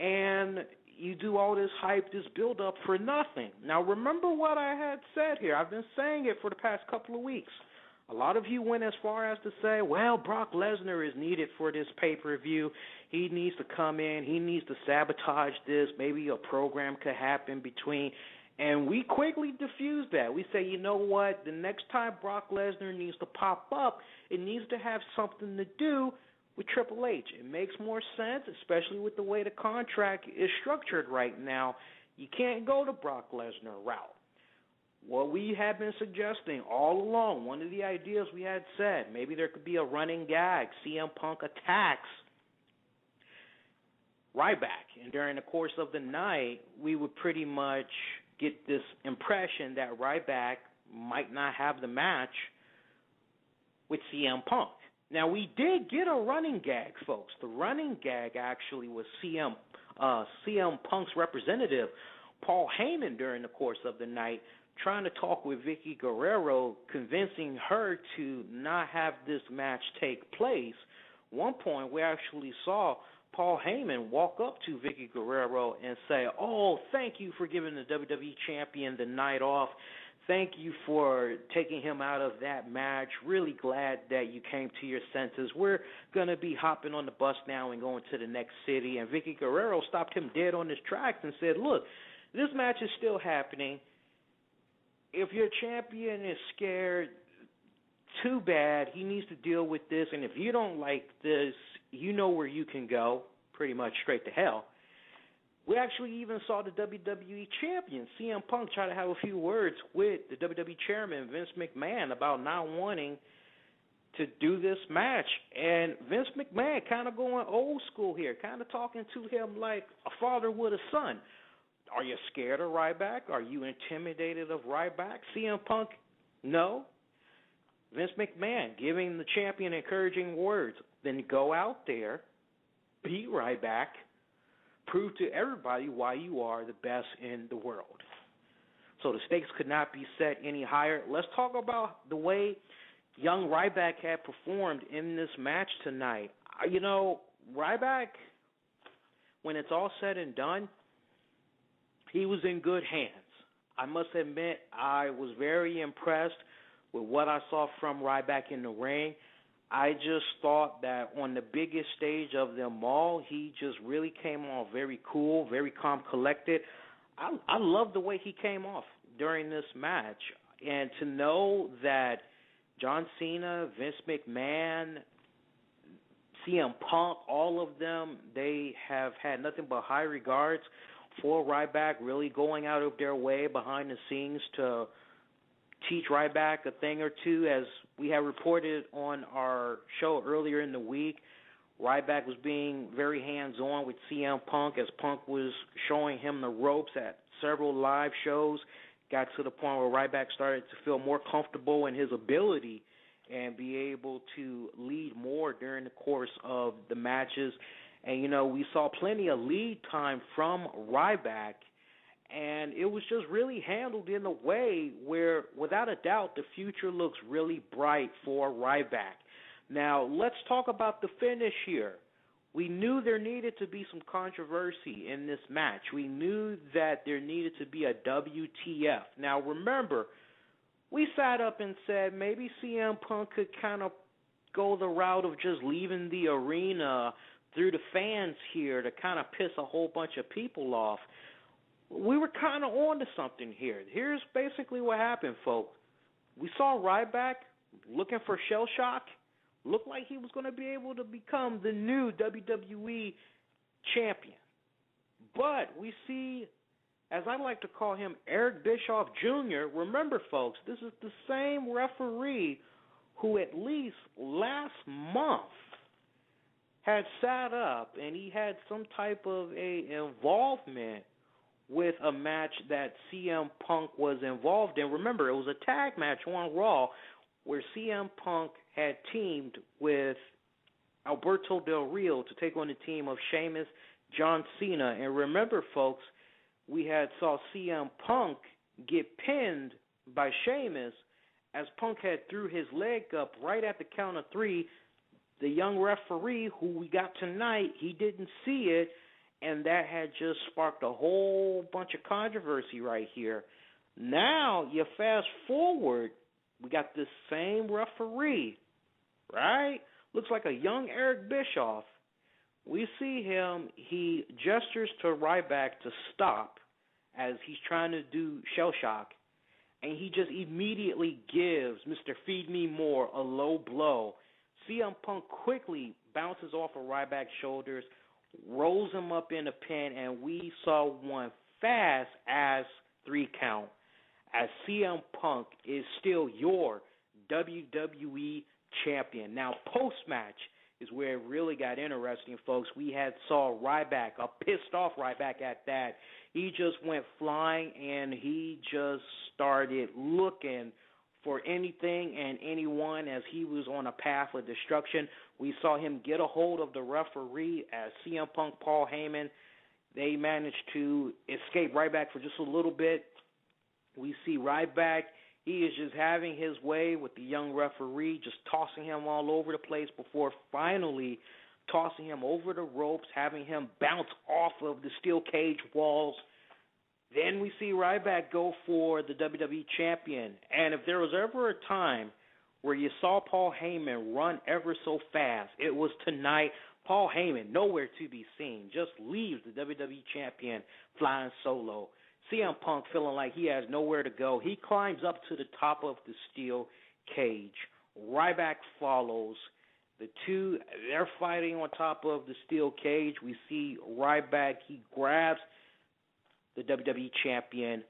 and you do all this hype, this build-up for nothing? Now, remember what I had said here. I've been saying it for the past couple of weeks. A lot of you went as far as to say, well, Brock Lesnar is needed for this pay-per-view. He needs to come in. He needs to sabotage this. Maybe a program could happen between. And we quickly diffused that. We say, you know what? The next time Brock Lesnar needs to pop up, it needs to have something to do with Triple H. It makes more sense, especially with the way the contract is structured right now. You can't go the Brock Lesnar route. What we have been suggesting all along, one of the ideas we had said, maybe there could be a running gag. CM Punk attacks Ryback, and during the course of the night, we would pretty much get this impression that Ryback might not have the match with CM Punk. Now, we did get a running gag, folks. The running gag actually was CM Punk's representative, Paul Heyman, during the course of the night, trying to talk with Vicky Guerrero, convincing her to not have this match take place. One point, we actually saw Paul Heyman walk up to Vicky Guerrero and say, oh, thank you for giving the WWE Champion the night off. Thank you for taking him out of that match. Really glad that you came to your senses. We're going to be hopping on the bus now and going to the next city. And Vicky Guerrero stopped him dead on his tracks and said, look, this match is still happening. If your champion is scared, too bad. He needs to deal with this. And if you don't like this, you know where you can go, pretty much straight to hell. We actually even saw the WWE Champion, CM Punk, try to have a few words with the WWE Chairman, Vince McMahon, about not wanting to do this match. And Vince McMahon kind of going old school here, kind of talking to him like a father would a son. Are you scared of Ryback? Are you intimidated of Ryback? CM Punk, no. Vince McMahon giving the champion encouraging words. Then go out there, beat Ryback, prove to everybody why you are the best in the world. So the stakes could not be set any higher. Let's talk about the way young Ryback had performed in this match tonight. You know, Ryback, when it's all said and done, he was in good hands. I must admit, I was very impressed with what I saw from Ryback in the ring. I just thought that on the biggest stage of them all, he just really came off very cool, very calm, collected. I love the way he came off during this match. And to know that John Cena, Vince McMahon, CM Punk, all of them, they have had nothing but high regards for Ryback, really going out of their way behind the scenes to teach Ryback a thing or two. As we have reported on our show earlier in the week, Ryback was being very hands-on with CM Punk as Punk was showing him the ropes at several live shows. Got to the point where Ryback started to feel more comfortable in his ability and be able to lead more during the course of the matches. And, you know, we saw plenty of lead time from Ryback, and it was just really handled in a way where, without a doubt, the future looks really bright for Ryback. Now, let's talk about the finish here. We knew there needed to be some controversy in this match. We knew that there needed to be a WTF. Now, remember, we sat up and said maybe CM Punk could kind of go the route of just leaving the arena through the fans here to kind of piss a whole bunch of people off. We were kind of on to something here. Here's basically what happened, folks. We saw Ryback looking for shell shock. Looked like he was going to be able to become the new WWE champion. But we see, as I like to call him, Eric Bischoff Jr. Remember, folks, this is the same referee who at least last month had sat up and he had some type of a involvement with a match that CM Punk was involved in. Remember, it was a tag match on Raw where CM Punk had teamed with Alberto Del Rio to take on the team of Sheamus, John Cena. And remember, folks, we had saw CM Punk get pinned by Sheamus as Punk had threw his leg up right at the count of three. The young referee who we got tonight, he didn't see it, and that had just sparked a whole bunch of controversy right here. Now, you fast forward, we got this same referee, right? Looks like a young Eric Bischoff. We see him, he gestures to Ryback to stop as he's trying to do shell shock, and he just immediately gives Mr. Feed Me More a low blow. CM Punk quickly bounces off of Ryback's shoulders, rolls him up in a pin, and we saw one fast-ass 3 count as CM Punk is still your WWE champion. Now, post-match is where it really got interesting, folks. We had saw Ryback, a pissed-off Ryback at that. He just went flying, and he just started looking for anything and anyone as he was on a path of destruction. We saw him get a hold of the referee as CM Punk, Paul Heyman. They managed to escape Ryback for just a little bit. We see Ryback, he is just having his way with the young referee, just tossing him all over the place before finally tossing him over the ropes, having him bounce off of the steel cage walls. Then we see Ryback go for the WWE champion. And if there was ever a time where you saw Paul Heyman run ever so fast, it was tonight. Paul Heyman, nowhere to be seen, just leaves the WWE champion flying solo. CM Punk feeling like he has nowhere to go. He climbs up to the top of the steel cage. Ryback follows. The two, they're fighting on top of the steel cage. We see Ryback, he grabs the WWE champion,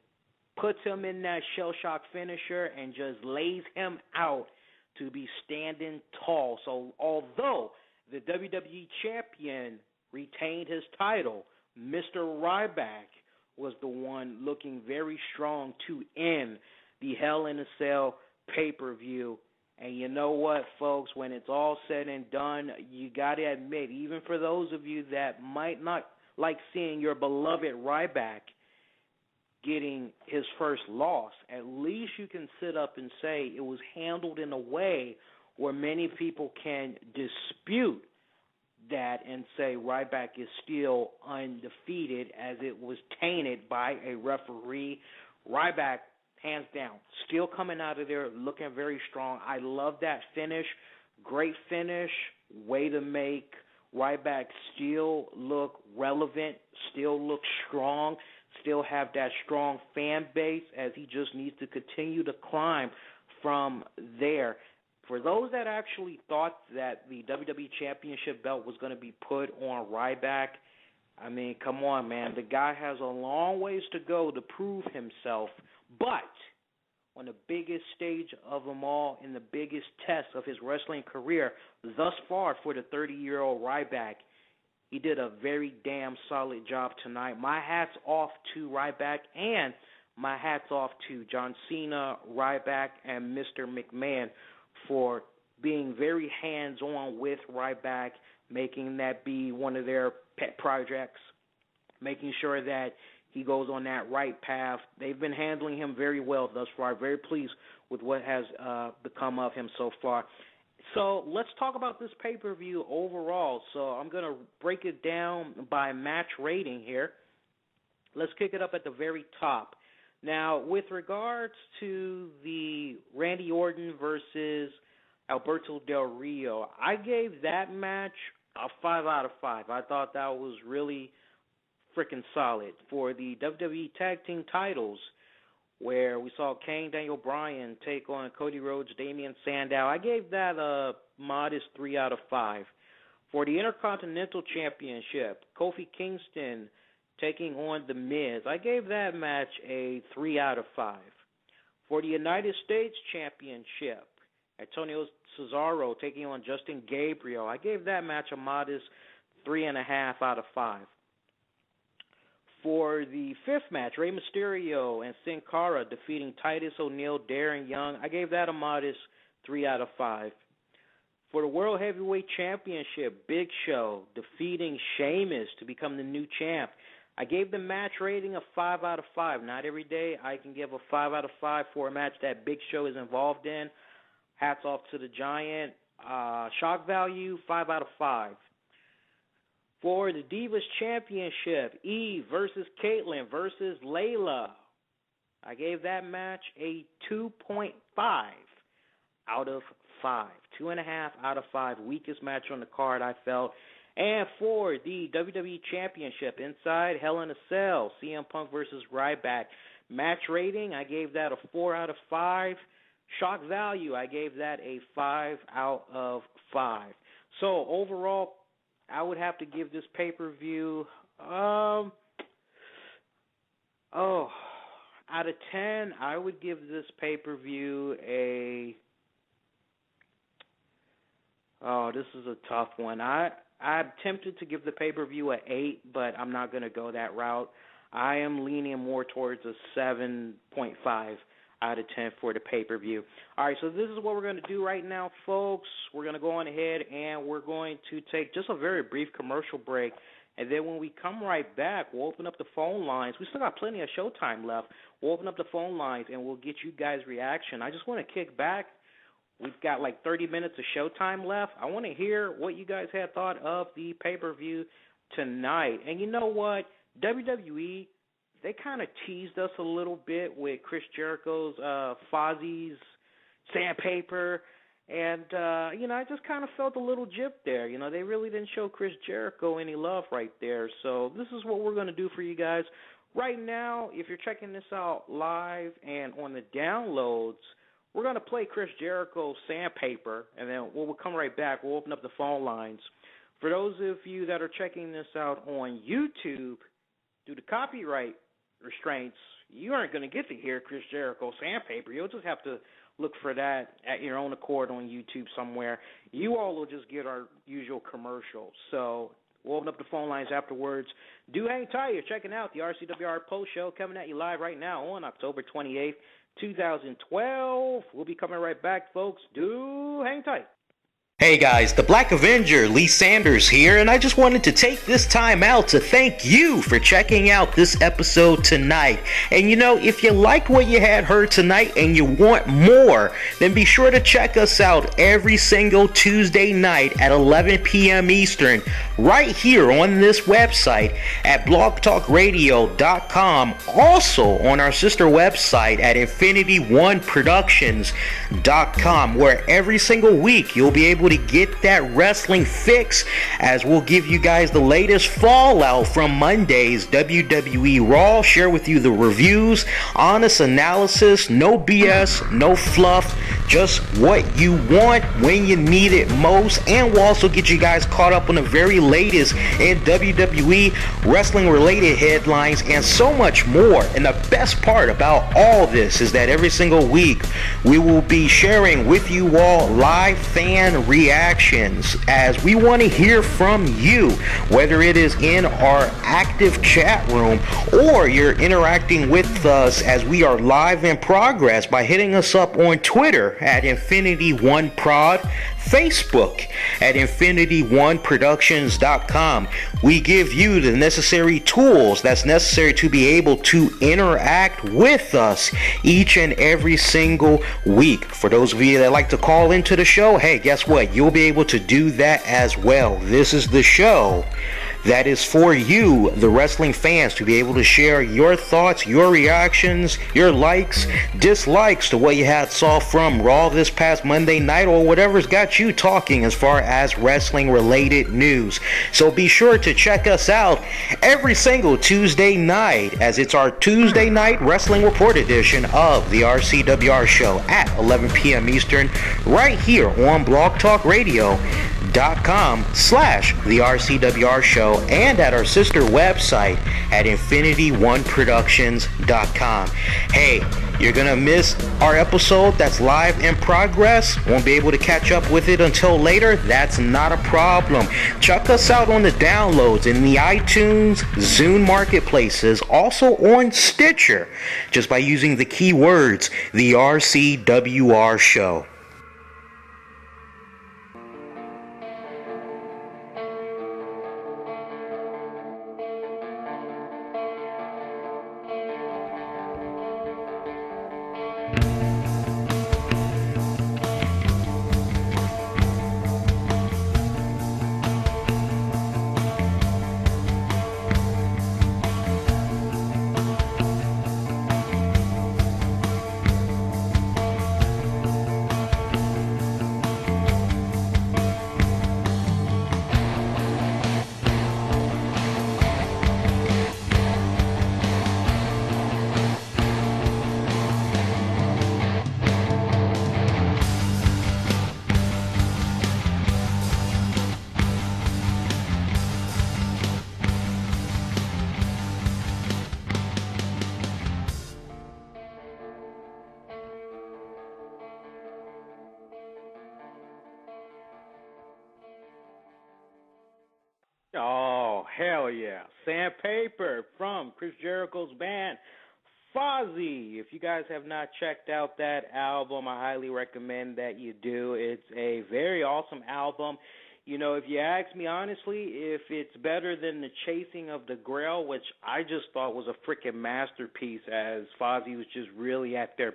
puts him in that shell shock finisher, and just lays him out to be standing tall. So although the WWE champion retained his title, Mr. Ryback was the one looking very strong to end the Hell in a Cell pay-per-view. And you know what, folks, when it's all said and done, you got to admit, even for those of you that might not like seeing your beloved Ryback getting his first loss, at least you can sit up and say it was handled in a way where many people can dispute that and say Ryback is still undefeated, as it was tainted by a referee. Ryback, hands down, still coming out of there looking very strong. I love that finish. Great finish. Way to make Ryback still look relevant, still look strong, still have that strong fan base, as he just needs to continue to climb from there. For those that actually thought that the WWE Championship belt was going to be put on Ryback, I mean, come on, man. The guy has a long ways to go to prove himself, but on the biggest stage of them all, in the biggest test of his wrestling career thus far for the 30-year-old Ryback, he did a very damn solid job tonight. My hat's off to Ryback, and my hat's off to John Cena, Ryback, and Mr. McMahon for being very hands-on with Ryback, making that be one of their pet projects, making sure that he goes on that right path. They've been handling him very well thus far. Very pleased with what has become of him so far. So let's talk about this pay-per-view overall. So I'm going to break it down by match rating here. Let's kick it up at the very top. Now, with regards to the Randy Orton versus Alberto Del Rio, I gave that match a 5 out of 5. I thought that was really freaking solid. For the WWE Tag Team titles, where we saw Kane, Daniel Bryan take on Cody Rhodes, Damian Sandow, I gave that a modest 3 out of 5. For the Intercontinental Championship, Kofi Kingston taking on The Miz, I gave that match a 3 out of 5. For the United States Championship, Antonio Cesaro taking on Justin Gabriel, I gave that match a modest 3.5 out of 5. For the fifth match, Rey Mysterio and Sin Cara defeating Titus O'Neil, Darren Young, I gave that a modest 3 out of 5. For the World Heavyweight Championship, Big Show defeating Sheamus to become the new champ, I gave the match rating a 5 out of 5. Not every day I can give a 5 out of 5 for a match that Big Show is involved in. Hats off to the Giant. Shock value, 5 out of 5. For the Divas Championship, Eve versus Kaitlyn versus Layla, I gave that match a 2.5 out of 5. 2.5 out of 5. Weakest match on the card, I felt. And for the WWE Championship, inside Hell in a Cell, CM Punk versus Ryback, match rating, I gave that a 4 out of 5. Shock value, I gave that a 5 out of 5. So overall, I would have to give this pay-per-view, out of 10, I would give this pay-per-view this is a tough one. I'm tempted to give the pay-per-view an 8, but I'm not going to go that route. I am leaning more towards a 7.5 out of 10 for the pay-per-view. All right, so this is what we're going to do right now, folks. We're going to go on ahead, and we're going to take just a very brief commercial break. And then when we come right back, we'll open up the phone lines. We still got plenty of showtime left. We'll open up the phone lines, and we'll get you guys' reaction. I just want to kick back. We've got like 30 minutes of showtime left. I want to hear what you guys had thought of the pay-per-view tonight. And you know what? WWE, they kind of teased us a little bit with Chris Jericho's Fozzie's Sandpaper. And, I just kind of felt a little gypped there. They really didn't show Chris Jericho any love right there. So this is what we're going to do for you guys. Right now, if you're checking this out live and on the downloads, we're going to play Chris Jericho's Sandpaper, and then we'll come right back. We'll open up the phone lines. For those of you that are checking this out on YouTube, due to copyright restraints, you aren't going to get to hear Chris Jericho's Sandpaper. You'll just have to look for that at your own accord on YouTube somewhere. You all will just get our usual commercials. So We'll open up the phone lines afterwards. Do hang tight. You're checking out the RCWR Post Show coming at you live right now on October 28th, 2012. We'll be coming right back, folks. Do hang tight. Hey guys, the Black Avenger, Lee Sanders here, and I just wanted to take this time out to thank you for checking out this episode tonight. And you know, if you like what you had heard tonight and you want more, then be sure to check us out every single Tuesday night at 11 p.m. Eastern, right here on this website at blogtalkradio.com, also on our sister website at infinityOneProductions.com, where every single week you'll be able to get that wrestling fix, as we'll give you guys the latest fallout from Monday's WWE Raw, share with you the reviews, honest analysis, no BS, no fluff, just what you want when you need it most, and we'll also get you guys caught up on the very latest in WWE wrestling related headlines and so much more. And the best part about all this is that every single week we will be sharing with you all live fan reactions, as we want to hear from you, whether it is in our active chat room or you're interacting with us as we are live in progress by hitting us up on Twitter at InfinityOneProd, Facebook at InfinityOneProductions.com. We give you the necessary tools that's necessary to be able to interact with us each and every single week. For those of you that like to call into the show, hey, guess what? You'll be able to do that as well. This is the show that is for you, the wrestling fans, to be able to share your thoughts, your reactions, your likes, dislikes to what you had saw from Raw this past Monday night, or whatever's got you talking as far as wrestling related news. So be sure to check us out every single Tuesday night, as it's our Tuesday night wrestling report edition of the RCWR Show at 11 p.m. Eastern, right here on blogtalkradio.com/the RCWR Show, and at our sister website at InfinityOneProductions.com. Hey, you're gonna miss our episode that's live in progress, won't be able to catch up with it until later. That's not a problem. Check us out on the downloads in the iTunes, Zune marketplaces, also on Stitcher, just by using the keywords the RCWR Show. Oh, hell yeah. Sandpaper from Chris Jericho's band, Fozzy. If you guys have not checked out that album, I highly recommend that you do. It's a very awesome album. You know, if you ask me honestly, if it's better than The Chasing of the Grail, which I just thought was a freaking masterpiece, as Fozzy was just really at their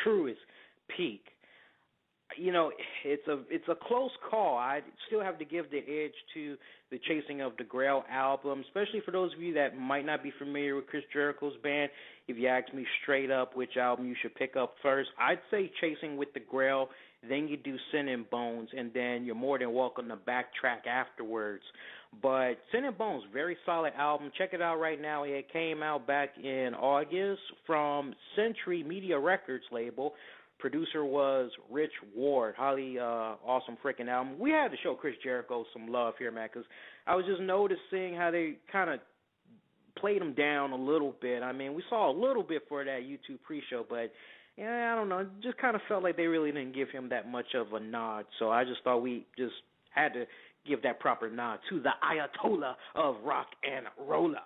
truest peak. You know, it's a close call. I still have to give the edge to the Chasing of the Grail album, especially for those of you that might not be familiar with Chris Jericho's band. If you ask me straight up which album you should pick up first, I'd say Chasing with the Grail, then you do Sin and Bones, and then you're more than welcome to backtrack afterwards. But Sin and Bones, very solid album. Check it out right now. It came out back in August from Century Media Records label. Producer was Rich Ward. Highly awesome freaking album. We had to show Chris Jericho some love here, man, because I was just noticing how they kind of played him down a little bit. I mean, we saw a little bit for that YouTube pre-show, but yeah, I don't know. It just kind of felt like they really didn't give him that much of a nod. So I just thought we just Had to give that proper nod to the Ayatollah of rock and roller.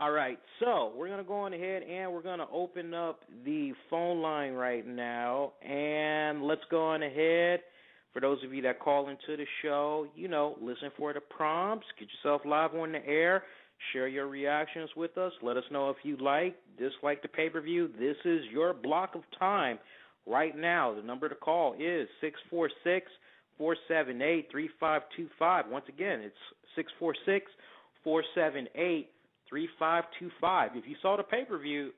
All right, so we're going to go on ahead and we're going to open up the phone line right now. And let's go on ahead. For those of you that call into the show, listen for the prompts. Get yourself live on the air. Share your reactions with us. Let us know if you dislike the pay-per-view. This is your block of time right now. The number to call is 646-478-3525. Once again, it's 646-478-3525. If you saw the pay-per-view,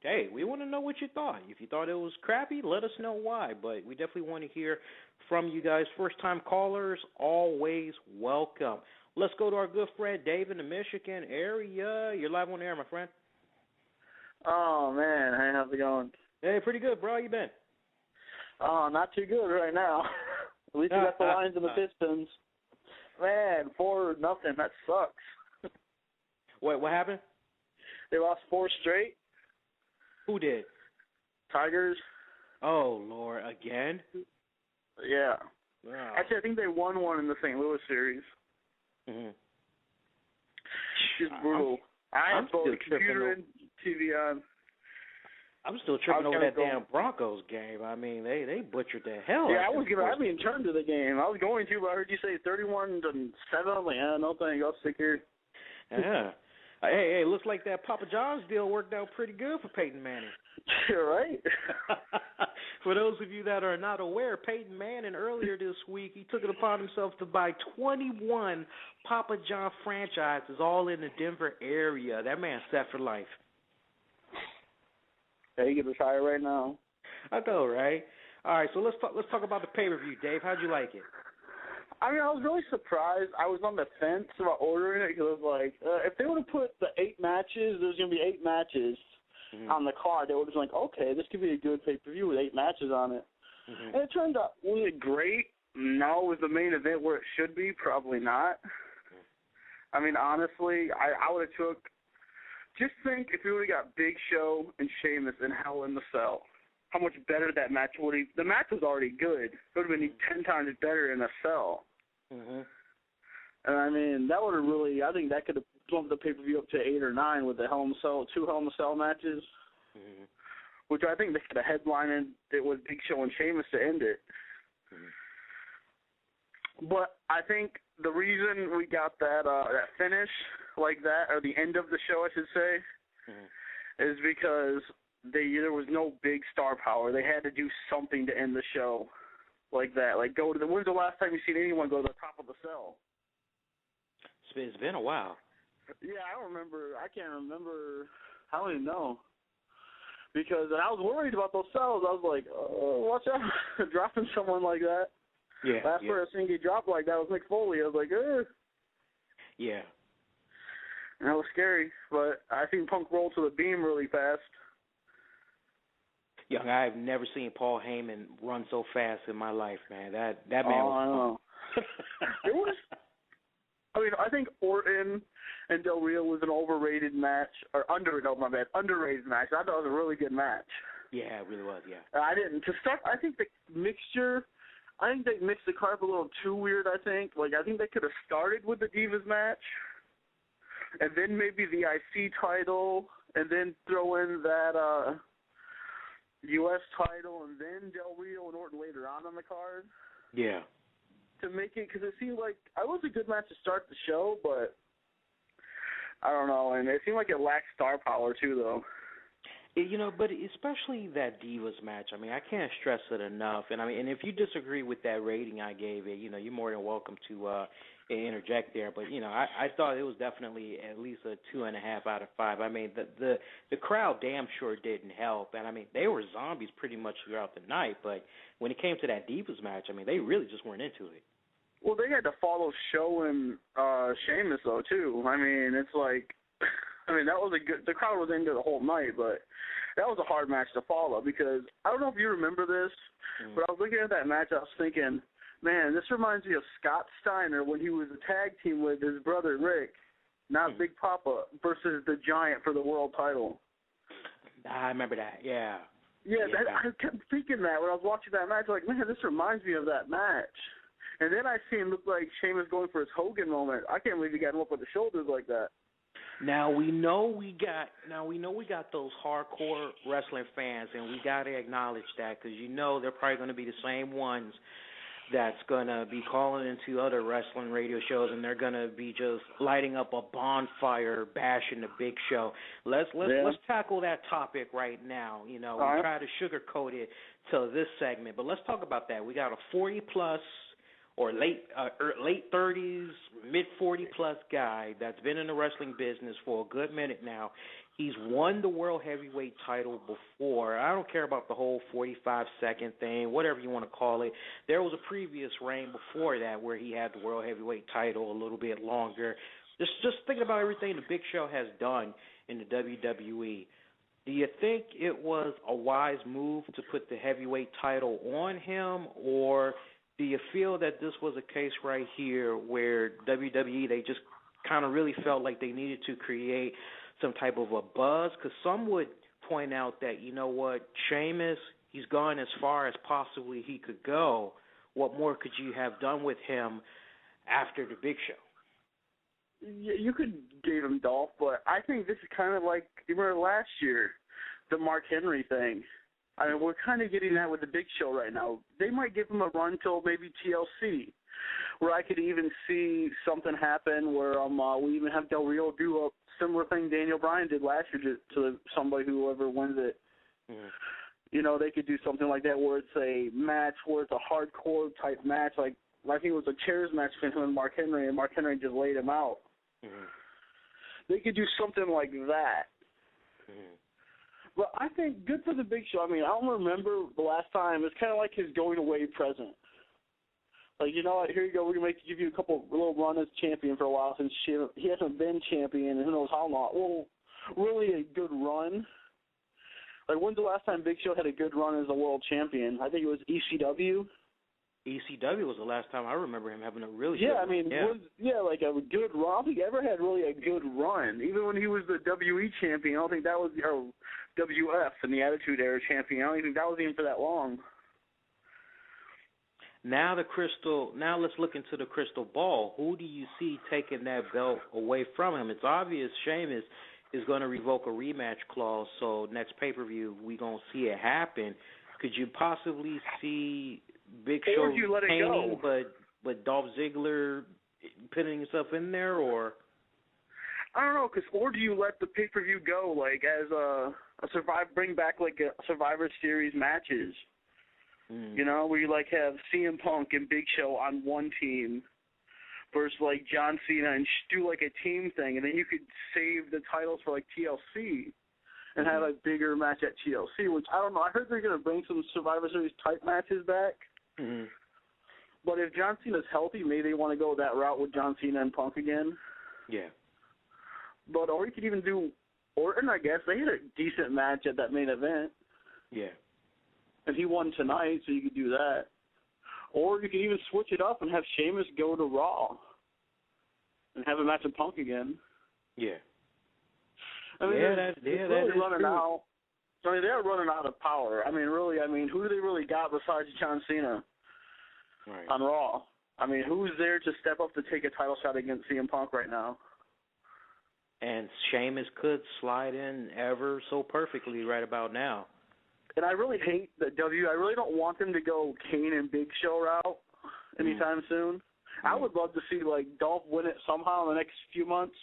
hey, we want to know what you thought. If you thought it was crappy, let us know why. But we definitely want to hear from you guys. First-time callers, always welcome. Let's go to our good friend Dave in the Michigan area. You're live on the air, my friend. Oh, man. Hey, how's it going? Hey, pretty good, bro. How you been? Oh, not too good right now. At least we got the Lions and the Pistons. Man, 4-0. That sucks. What happened? They lost 4 straight. Who did? Tigers. Oh, Lord. Again? Yeah. Wow. Actually, I think they won one in the St. Louis series. Mm-hmm. Just brutal. I had both the computer and TV on. I'm still tripping over that damn Broncos game. I mean, they butchered the hell out of it. I haven't even turned to the game. I was going to, but I heard you say 31-7. I'm like, no thanks. I'll stick here. Yeah. Hey, looks like that Papa John's deal worked out pretty good for Peyton Manning. You're right. For those of you that are not aware, Peyton Manning earlier this week, he took it upon himself to buy 21 Papa John franchises, all in the Denver area. That man's set for life. Hey, you can retire right now. I know, right? All right, so let's talk about the pay-per-view, Dave. How'd you like it? I mean, I was really surprised. I was on the fence about ordering it because I was like, if they would have put the 8 matches, there's going to be 8 matches on the card. They would have been like, okay, this could be a good pay-per-view with 8 matches on it. And it turned out, was it great? No. Was the main event where it should be? Probably not. I mean, honestly, I would have took, just think if we would have got Big Show and Sheamus in Hell in the Cell, how much better that match would have. The match was already good. It would have been 10 times better in a cell. And I mean, that would have really, I think that could have bumped the pay-per-view up to 8 or 9 with the Hell in the Cell, 2 Hell in the Cell matches, which I think they could have headlined it with Big Show and Sheamus to end it. But I think the reason we got that finish like that, or the end of the show, I should say, is because there was no big star power. They had to do something to end the show like that. Like, when's the last time you've seen anyone go to the top of the cell? It's been a while. Yeah, I don't remember. I can't remember. I don't even know. Because I was worried about those cells. I was like, oh, watch out. Dropping someone like that. Yeah. Last person get dropped like that was Mick Foley. I was like, Yeah. And that was scary. But I seen Punk roll to the beam really fast. Yeah, I've never seen Paul Heyman run so fast in my life, man. That man was It was. I mean, I think Orton and Del Rio was an overrated match, or underrated match. I thought it was a really good match. Yeah, it really was, yeah. I think the mixture, I think they mixed the card a little too weird, I think. Like, I think they could have started with the Divas match, and then maybe the IC title, and then throw in that U.S. title, and then Del Rio and Orton later on the card. Yeah. To make it, because it seemed like it was a good match to start the show, but I don't know, and it seemed like it lacked star power too, though. You know, but especially that Divas match. I mean, I can't stress it enough. And I mean, and if you disagree with that rating I gave it, you know, you're more than welcome to interject there. But you know, I thought it was definitely at least a 2.5 out of 5. I mean, the crowd damn sure didn't help, and I mean, they were zombies pretty much throughout the night. But when it came to that Divas match, I mean, they really just weren't into it. Well, they had to follow Show and Sheamus though too. I mean, it's like, I mean, that was the crowd was into the whole night, but that was a hard match to follow because I don't know if you remember this, but I was looking at that match, I was thinking, man, this reminds me of Scott Steiner when he was a tag team with his brother Rick, not Big Papa, versus the Giant for the world title. I remember that, yeah. Yeah, I kept thinking that when I was watching that match, like, man, this reminds me of that match. And then I see him look like Sheamus going for his Hogan moment. I can't believe he got him up with the shoulders like that. Now we know we got those hardcore wrestling fans, and we got to acknowledge that, because they're probably going to be the same ones that's going to be calling into other wrestling radio shows, and they're going to be just lighting up a bonfire bashing the Big Show. Let's tackle that topic right now. We try to sugarcoat it to this segment, but let's talk about that. We got a 40+ or late 30s, mid 40+ guy that's been in the wrestling business for a good minute now. He's won the World Heavyweight title before. I don't care about the whole 45-second thing, whatever you want to call it. There was a previous reign before that where he had the World Heavyweight title a little bit longer. Just thinking about everything the Big Show has done in the WWE, do you think it was a wise move to put the heavyweight title on him, or do you feel that this was a case right here where WWE, they just kind of really felt like they needed to create some type of a buzz? Because some would point out that, Sheamus, he's gone as far as possibly he could go. What more could you have done with him after the Big Show? Yeah, you could give him Dolph, but I think this is kind of like, you remember last year, the Mark Henry thing. I mean, we're kind of getting that with the Big Show right now. They might give him a run till maybe TLC, where I could even see something happen where we even have Del Rio do a similar thing Daniel Bryan did last year to somebody, whoever wins it. Mm-hmm. They could do something like that where it's a match where it's a hardcore type match, like I think it was a chairs match between him and Mark Henry just laid him out. Mm-hmm. They could do something like that. Mm-hmm. But I think good for the Big Show. I mean, I don't remember the last time. It's kind of like his going away present. Like, here you go. We're going to give you a little run as champion for a while since he hasn't been champion and who knows how long. Well, really a good run. Like, when's the last time Big Show had a good run as a world champion? I think it was ECW. ECW was the last time I remember him having a really good run. I mean, like a good run. I don't think he ever had really a good run. Even when he was the WWE champion, I don't think that was, or WF and the Attitude Era champion, I don't think that was even for that long. Now let's look into the crystal ball. Who do you see taking that belt away from him? It's obvious Sheamus is going to revoke a rematch clause, so next pay-per-view we're going to see it happen. Could you possibly see Big Show painting, but Dolph Ziggler putting himself in there, or? I don't know, or do you let the pay-per-view go, like, as bring back, like, a Survivor Series matches? Where you, like, have CM Punk and Big Show on one team versus, like, John Cena, and do, like, a team thing, and then you could save the titles for, like, TLC and have a bigger match at TLC, which, I don't know, I heard they're going to bring some Survivor Series type matches back. Mm-hmm. But if John Cena's healthy, maybe they want to go that route with John Cena and Punk again. Yeah. But, or you could even do Orton, I guess. They had a decent match at that main event. Yeah. And he won tonight, so you could do that. Or you could even switch it up and have Sheamus go to Raw and have a match with Punk again. Yeah. I mean, they're running out. I mean, they're running out of power. I mean, really, who do they really got besides John Cena on Raw? I mean, who's there to step up to take a title shot against CM Punk right now? And Sheamus could slide in ever so perfectly right about now. And I really hate the I really don't want them to go Kane and Big Show route anytime soon. I would love to see, like, Dolph win it somehow in the next few months,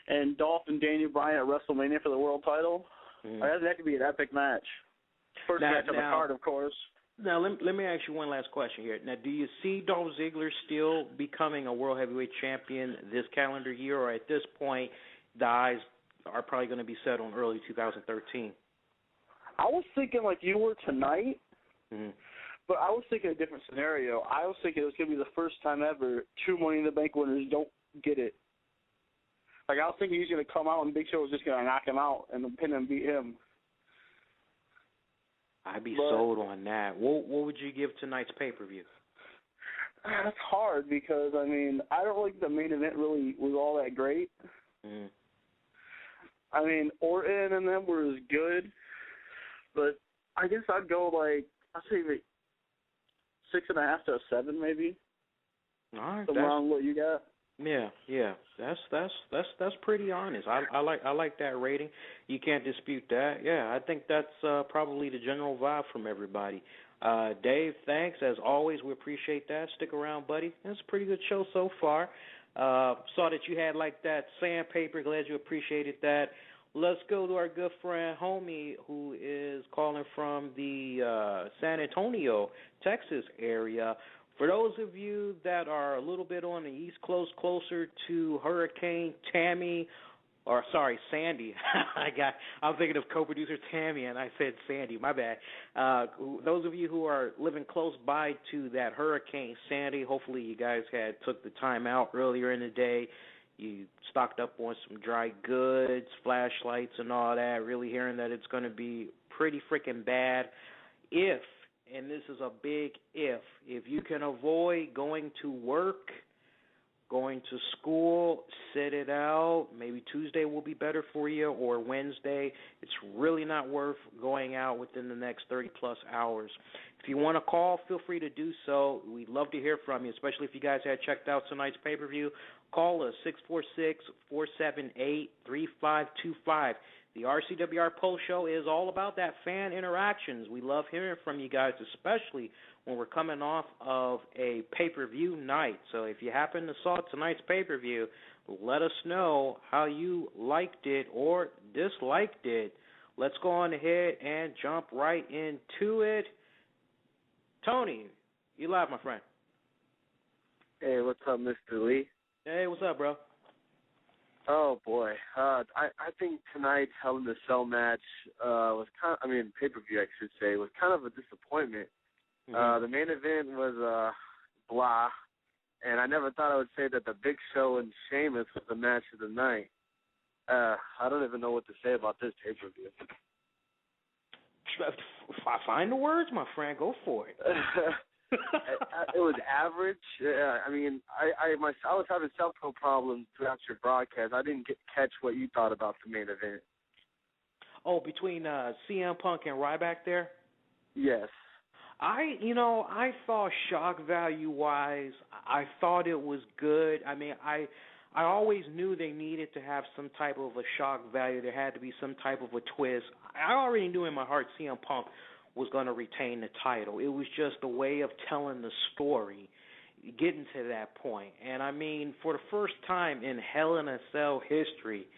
and Dolph and Daniel Bryan at WrestleMania for the world title. That could be an epic match. First match on the card, of course. Now, let me ask you one last question here. Now, do you see Dolph Ziggler still becoming a World Heavyweight Champion this calendar year, or at this point, the eyes are probably going to be set on early 2013? I was thinking like you were tonight, but I was thinking a different scenario. I was thinking it was going to be the first time ever 2 Money in the Bank winners don't get it. Like, I was thinking he's going to come out and Big Show was just going to knock him out and pin him, beat him. I'd be sold on that. What would you give tonight's pay-per-view? That's hard because, I mean, I don't think the main event really was all that great. I mean, Orton and them were as good, but I guess I'd go, like, I'd say like 6.5 to a 7 maybe. All right, something wrong with what you got? Yeah. That's pretty honest. I like that rating. You can't dispute that. Yeah, I think that's probably the general vibe from everybody. Dave, thanks as always. We appreciate that. Stick around, buddy. It's a pretty good show so far. Saw that you had like that sandpaper. Glad you appreciated that. Let's go to our good friend homie who is calling from the San Antonio, Texas area. For those of you that are a little bit on the East Coast, closer to Hurricane Sandy. I'm thinking of co-producer Tammy, and I said Sandy. My bad. Those of you who are living close by to that Hurricane Sandy, hopefully you guys took the time out earlier in the day. You stocked up on some dry goods, flashlights, and all that. Really hearing that it's going to be pretty freaking bad. And this is a big if you can avoid going to work, going to school, sit it out. Maybe Tuesday will be better for you, or Wednesday. It's really not worth going out within the next 30-plus hours. If you want to call, feel free to do so. We'd love to hear from you, especially if you guys had checked out tonight's pay-per-view. Call us, 646-478-3525. The RCWR Post Show is all about that fan interactions. We love hearing from you guys, especially when we're coming off of a pay-per-view night. So if you happen to saw tonight's pay-per-view, let us know how you liked it or disliked it. Let's go on ahead and jump right into it. Tony, you live, my friend. Hey, what's up, Mr. Lee? Hey, what's up, bro? Oh, boy. I think tonight's Hell in a Cell match was pay-per-view, I should say, was kind of a disappointment. Mm-hmm. The main event was blah, and I never thought I would say that the Big Show and Sheamus was the match of the night. I don't even know what to say about this pay-per-view. Find the words, my friend. Go for it. It was average. I was having cell phone problems throughout your broadcast. I didn't catch what you thought about the main event. Oh, between CM Punk and Ryback there? Yes. I thought shock value-wise, I thought it was good. I mean, I always knew they needed to have some type of a shock value. There had to be some type of a twist. I already knew in my heart CM Punk was going to retain the title. It was just a way of telling the story, getting to that point. And, I mean, for the first time in Hell in a Cell history,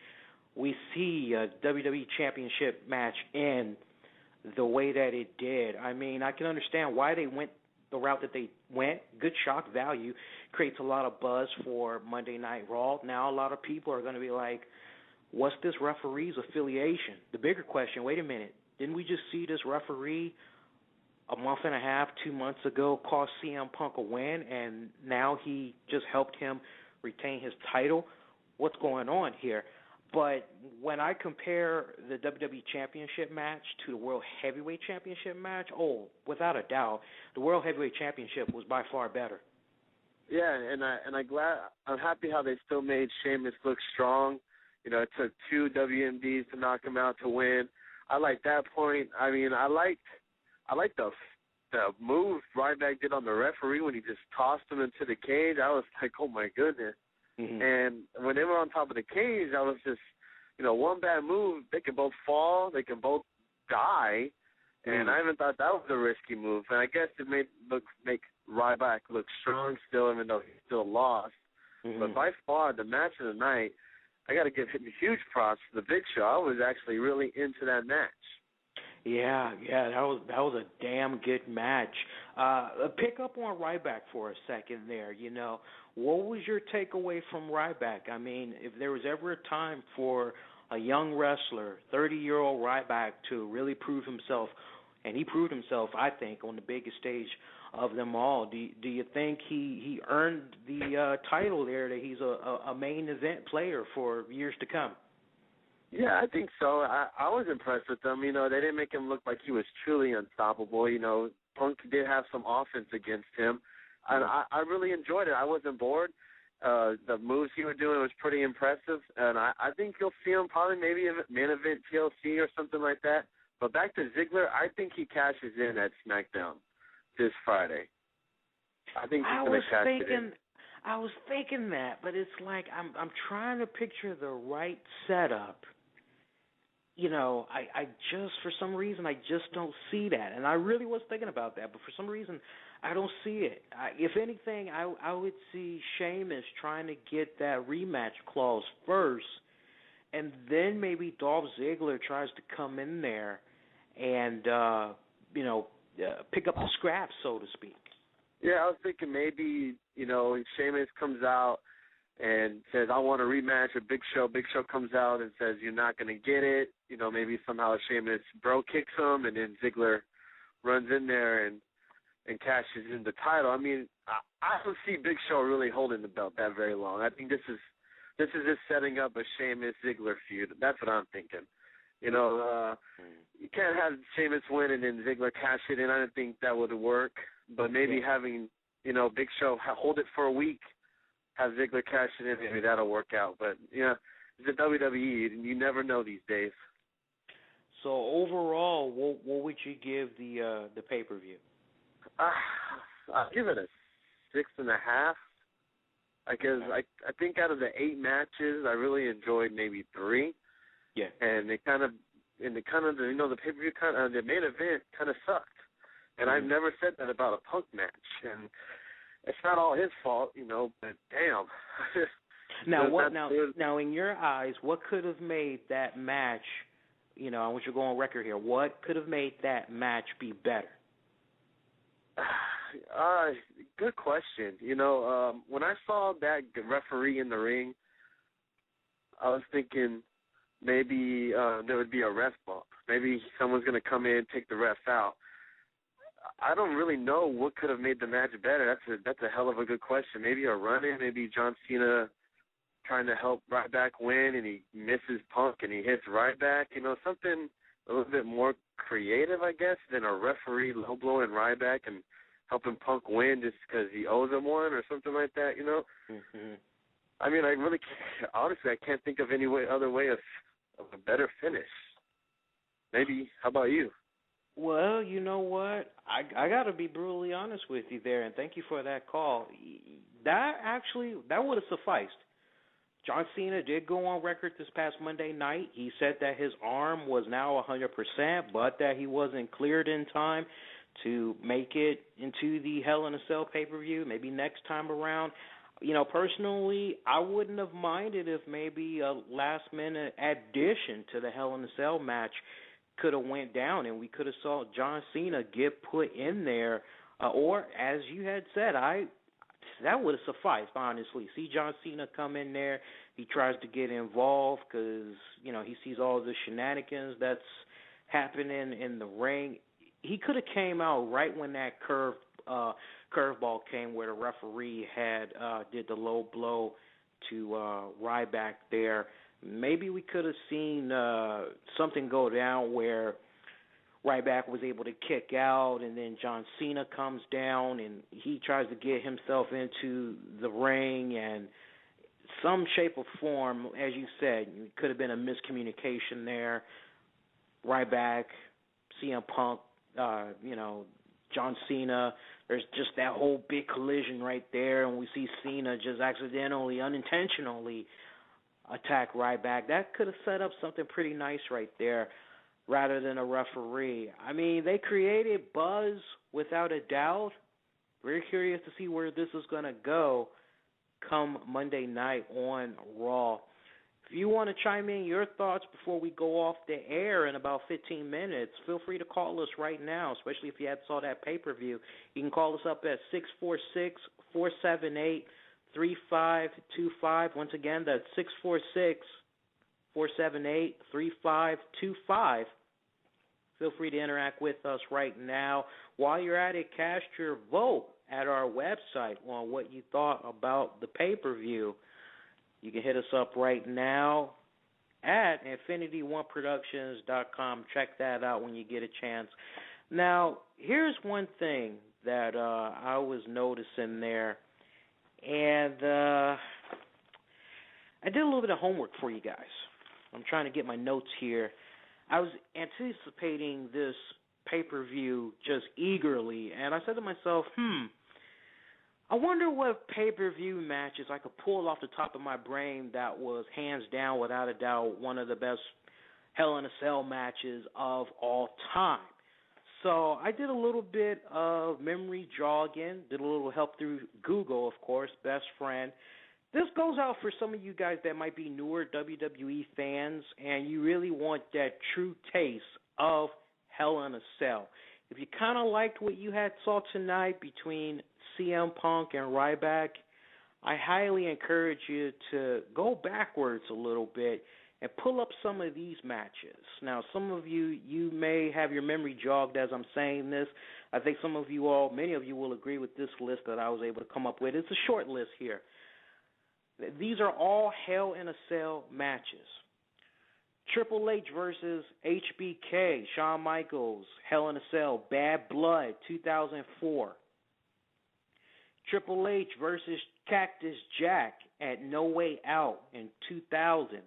we see a WWE Championship match end the way that it did. I mean, I can understand why they went the route that they went. Good shock value creates a lot of buzz for Monday Night Raw. Now a lot of people are going to be like, what's this referee's affiliation? The bigger question, wait a minute, didn't we just see this referee a month and a half, 2 months ago cost CM Punk a win, and now he just helped him retain his title? What's going on here? But when I compare the WWE Championship match to the World Heavyweight Championship match, without a doubt, the World Heavyweight Championship was by far better. Yeah, and I'm happy how they still made Sheamus look strong. You know, it took 2 WMDs to knock him out to win. I like that point. I mean, I liked the move Ryback did on the referee when he just tossed him into the cage. I was like, oh my goodness. Mm-hmm. And when they were on top of the cage, I was just, one bad move, they can both fall, they can both die, and I even thought that was a risky move. And I guess it make Ryback look strong still, even though he still lost. Mm-hmm. But by far, the match of the night, I got to give him huge props for the Big Show. I was actually really into that match. Yeah, that was a damn good match. Pick up on Ryback for a second there. What was your takeaway from Ryback? I mean, if there was ever a time for a young wrestler, 30-year-old Ryback, to really prove himself, and he proved himself, I think, on the biggest stage of them all. Do you think he earned the title there, that he's a main event player for years to come? Yeah, I think so. I was impressed with them. They didn't make him look like he was truly unstoppable. Punk did have some offense against him. And I really enjoyed it. I wasn't bored. The moves he was doing was pretty impressive. And I think you'll see him probably maybe in main event TLC or something like that. But back to Ziggler, I think he cashes in at SmackDown this Friday. I think he's going to cash it in. I was thinking that, but it's like I'm trying to picture the right setup. I just, for some reason, I just don't see that. And I really was thinking about that, but for some reason, I don't see it. If anything, I would see Sheamus trying to get that rematch clause first, and then maybe Dolph Ziggler tries to come in there and, pick up the scraps, so to speak. Yeah, I was thinking maybe, Sheamus comes out and says, I want a rematch with Big Show. Big Show comes out and says, you're not going to get it. Maybe somehow Sheamus bro kicks him, and then Ziggler runs in there and cashes in the title. I mean, I don't see Big Show really holding the belt that very long. I think this is just setting up a Sheamus-Ziggler feud. That's what I'm thinking. You can't have Sheamus win and then Ziggler cash it in. I don't think that would work. But maybe having, Big Show hold it for a week, have Ziggler cash it in, maybe that'll work out. But, it's the WWE. You never know these days. So overall, what would you give the pay-per-view? I'll give it a 6.5. Because I think out of the 8 matches, I really enjoyed maybe 3. Yeah. And the pay-per-view the main event kind of sucked. And I've never said that about a Punk match. And it's not all his fault, but damn. Now, in your eyes, what could have made that match, I want you to go on record here, what could have made that match be better? Good question. When I saw that referee in the ring, I was thinking maybe there would be a ref bump. Maybe someone's going to come in and take the ref out. I don't really know what could have made the match better. That's a hell of a good question. Maybe a run-in, maybe John Cena trying to help Ryback win, and he misses Punk and he hits Ryback. Something a little bit more creative, I guess, than a referee low-blowing Ryback and helping Punk win just because he owes him one or something like that, Mm-hmm. I mean, I really honestly, I can't think of any other way of a better finish. Maybe, how about you? Well, you know what? I got to be brutally honest with you there, and thank you for that call. That would have sufficed. John Cena did go on record this past Monday night. He said that his arm was now 100%, but that he wasn't cleared in time to make it into the Hell in a Cell pay-per-view, maybe next time around. Personally, I wouldn't have minded if maybe a last-minute addition to the Hell in a Cell match could have went down and we could have saw John Cena get put in there, or as you had said, that would have sufficed, honestly. See John Cena come in there, he tries to get involved because, he sees all the shenanigans that's happening in the ring. He could have came out right when that curveball came where the referee had did the low blow to Ryback there. Maybe we could have seen something go down where Ryback was able to kick out, and then John Cena comes down and he tries to get himself into the ring, and some shape or form, as you said, it could have been a miscommunication there. Ryback, CM Punk, John Cena, there's just that whole big collision right there, and we see Cena just accidentally, unintentionally attack Ryback. That could have set up something pretty nice right there rather than a referee. I mean, they created buzz without a doubt. Very curious to see where this is going to go come Monday night on Raw. If you want to chime in your thoughts before we go off the air in about 15 minutes, feel free to call us right now, especially if you had saw that pay-per-view. You can call us up at 646-478-3525. Once again, that's 646-478-3525. Feel free to interact with us right now. While you're at it, cast your vote at our website on what you thought about the pay-per-view. You can hit us up right now at InfinityOneProductions.com. Check that out when you get a chance. Now, here's one thing that I was noticing there, and I did a little bit of homework for you guys. I'm trying to get my notes here. I was anticipating this pay-per-view just eagerly, and I said to myself, I wonder what pay-per-view matches I could pull off the top of my brain that was hands down, without a doubt, one of the best Hell in a Cell matches of all time. So I did a little bit of memory jogging, did a little help through Google, of course, best friend. This goes out for some of you guys that might be newer WWE fans and you really want that true taste of Hell in a Cell. If you kind of liked what you had saw tonight between CM Punk and Ryback, I highly encourage you to go backwards a little bit and pull up some of these matches. Now, some of you may have your memory jogged as I'm saying this. I think many of you will agree with this list that I was able to come up with. It's a short list here. These are all Hell in a Cell matches. Triple H versus HBK, Shawn Michaels, Hell in a Cell, Bad Blood, 2004. Triple H versus Cactus Jack at No Way Out in 2000.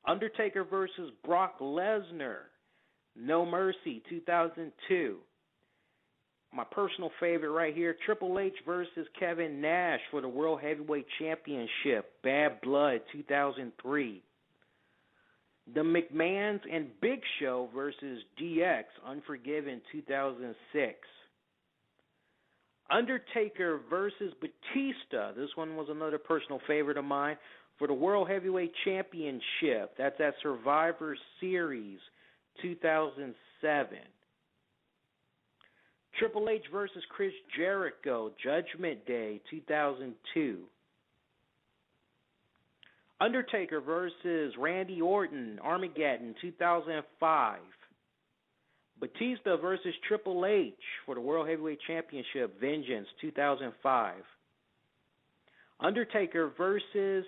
Undertaker versus Brock Lesnar, No Mercy, 2002. My personal favorite right here, Triple H versus Kevin Nash for the World Heavyweight Championship, Bad Blood, 2003. The McMahons and Big Show versus DX, Unforgiven, 2006. Undertaker versus Batista. This one was another personal favorite of mine for the World Heavyweight Championship. That's at Survivor Series, 2007. Triple H versus Chris Jericho, Judgment Day, 2002. Undertaker versus Randy Orton, Armageddon, 2005. Batista versus Triple H for the World Heavyweight Championship, Vengeance, 2005. Undertaker versus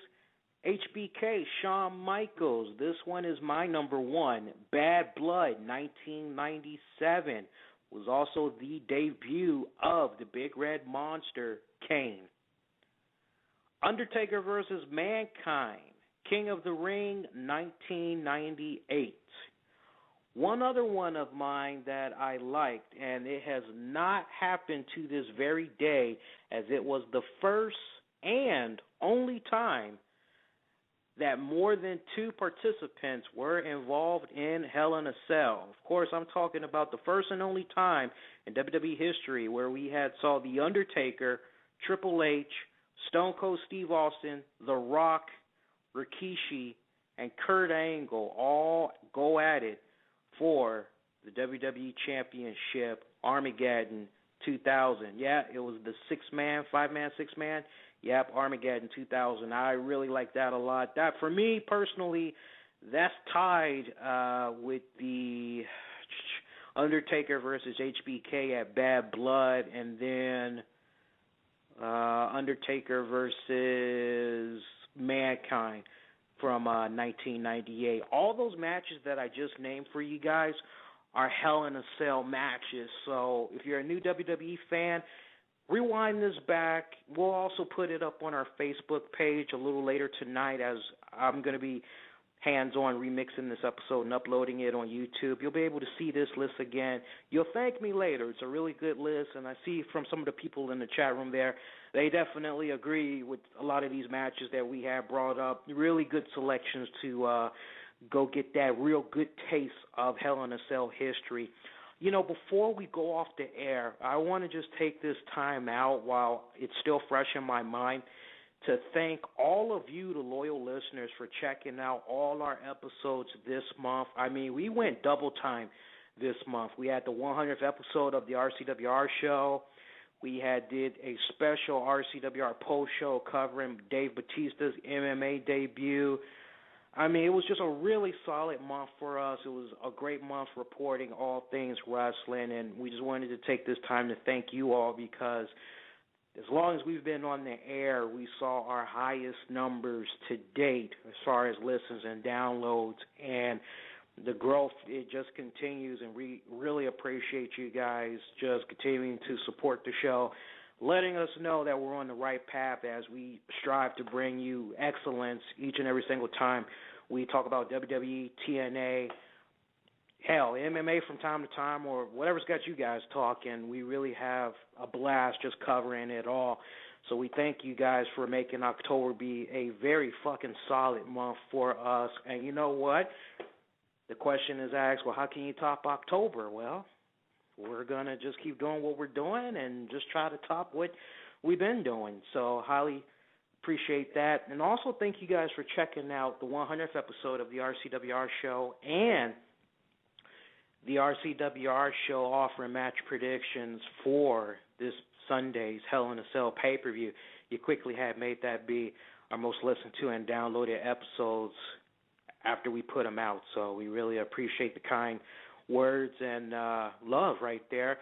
HBK, Shawn Michaels. This one is my number one. Bad Blood, 1997. Was also the debut of the Big Red Monster, Kane. Undertaker versus Mankind, King of the Ring, 1998. One other one of mine that I liked, and it has not happened to this very day, as it was the first and only time that more than two participants were involved in Hell in a Cell. Of course, I'm talking about the first and only time in WWE history where we saw The Undertaker, Triple H, Stone Cold Steve Austin, The Rock, Rikishi, and Kurt Angle all go at it for the WWE Championship, Armageddon 2000. Yeah, it was the five-man, six-man. Yep, Armageddon 2000. I really like that a lot. That, for me personally, that's tied with the Undertaker versus HBK at Bad Blood, and then Undertaker versus Mankind from 1998. All those matches that I just named for you guys are Hell in a Cell matches. So if you're a new WWE fan, rewind this back. We'll also put it up on our Facebook page a little later tonight, as I'm going to be hands-on remixing this episode and uploading it on YouTube. You'll be able to see this list again. You'll thank me later. It's a really good list, and I see from some of the people in the chat room there, they definitely agree with a lot of these matches that we have brought up. Really good selections to go get that real good taste of Hell in a Cell history. You know, before we go off the air, I want to just take this time out while it's still fresh in my mind to thank all of you, the loyal listeners, for checking out all our episodes this month. I mean, we went double time this month. We had the 100th episode of the RCWR Show. We did a special RCWR Post Show covering Dave Batista's MMA debut. I mean, it was just a really solid month for us. It was a great month reporting all things wrestling, and we just wanted to take this time to thank you all, because as long as we've been on the air, we saw our highest numbers to date as far as listens and downloads, and the growth, it just continues, and we really appreciate you guys just continuing to support the show, letting us know that we're on the right path as we strive to bring you excellence each and every single time we talk about WWE, TNA, hell, MMA from time to time or whatever's got you guys talking. We really have a blast just covering it all. So we thank you guys for making October be a very fucking solid month for us. And you know what? The question is asked, well, how can you top October? Well, we're going to just keep doing what we're doing and just try to top what we've been doing. So highly appreciate that. And also thank you guys for checking out the 100th episode of the RCWR Show and the RCWR Show offering match predictions for this Sunday's Hell in a Cell pay-per-view. You quickly have made that be our most listened to and downloaded episodes after we put them out. So we really appreciate the kind words and love right there.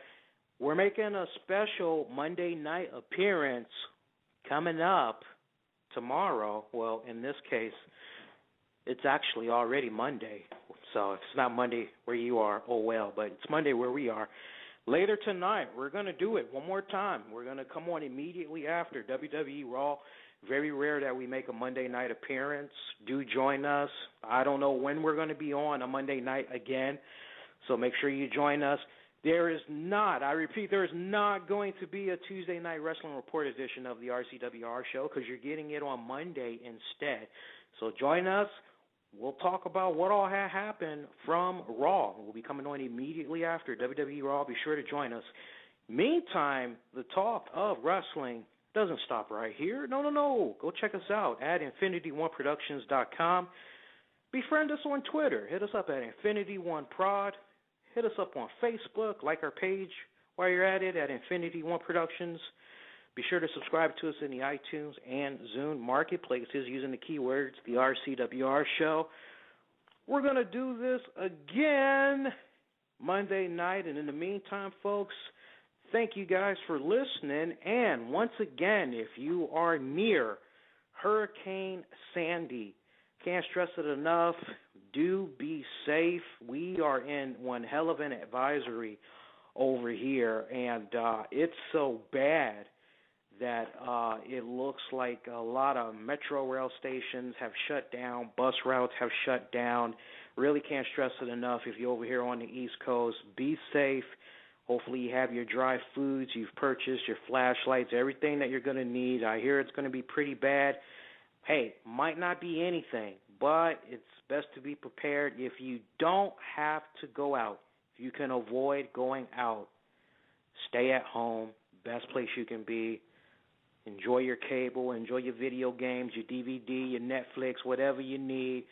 We're making a special Monday night appearance coming up tomorrow. Well, in this case, it's actually already Monday. So if it's not Monday where you are, oh well, but it's Monday where we are. Later tonight, we're going to do it one more time. We're going to come on immediately after WWE Raw. Very rare that we make a Monday night appearance. Do join us. I don't know when we're going to be on a Monday night again, so make sure you join us. There is not, I repeat, there is not going to be a Tuesday Night Wrestling Report edition of the RCWR Show because you're getting it on Monday instead. So join us. We'll talk about what all happened from Raw. We'll be coming on immediately after WWE Raw. Be sure to join us. Meantime, the talk of wrestling doesn't stop right here. No. Go check us out at InfinityOneProductions.com. Befriend us on Twitter. Hit us up at InfinityOneProd. Hit us up on Facebook. Like our page while you're at it at Infinity One Productions. Be sure to subscribe to us in the iTunes and Zune marketplaces using the keywords the RCWR Show. We're going to do this again Monday night. And in the meantime, folks, thank you guys for listening. And once again, if you are near Hurricane Sandy, can't stress it enough, do be safe. We are in one hell of an advisory over here, and it's so bad that it looks like a lot of metro rail stations have shut down, bus routes have shut down. Really can't stress it enough. If you're over here on the East Coast, be safe. Hopefully you have your dry foods, you've purchased your flashlights, everything that you're going to need. I hear it's going to be pretty bad. Hey, might not be anything, but it's best to be prepared. If you don't have to go out, if you can avoid going out, stay at home, best place you can be. Enjoy your cable, enjoy your video games, your DVD, your Netflix, whatever you need.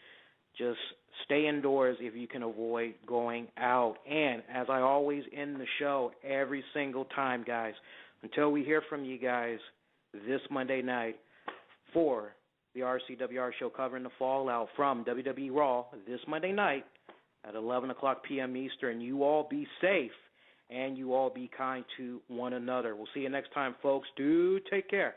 Just stay indoors if you can avoid going out. And as I always end the show every single time, guys, until we hear from you guys this Monday night for the RCWR Show covering the fallout from WWE Raw this Monday night at 11 o'clock p.m. Eastern, you all be safe. And you all be kind to one another. We'll see you next time, folks. Do take care.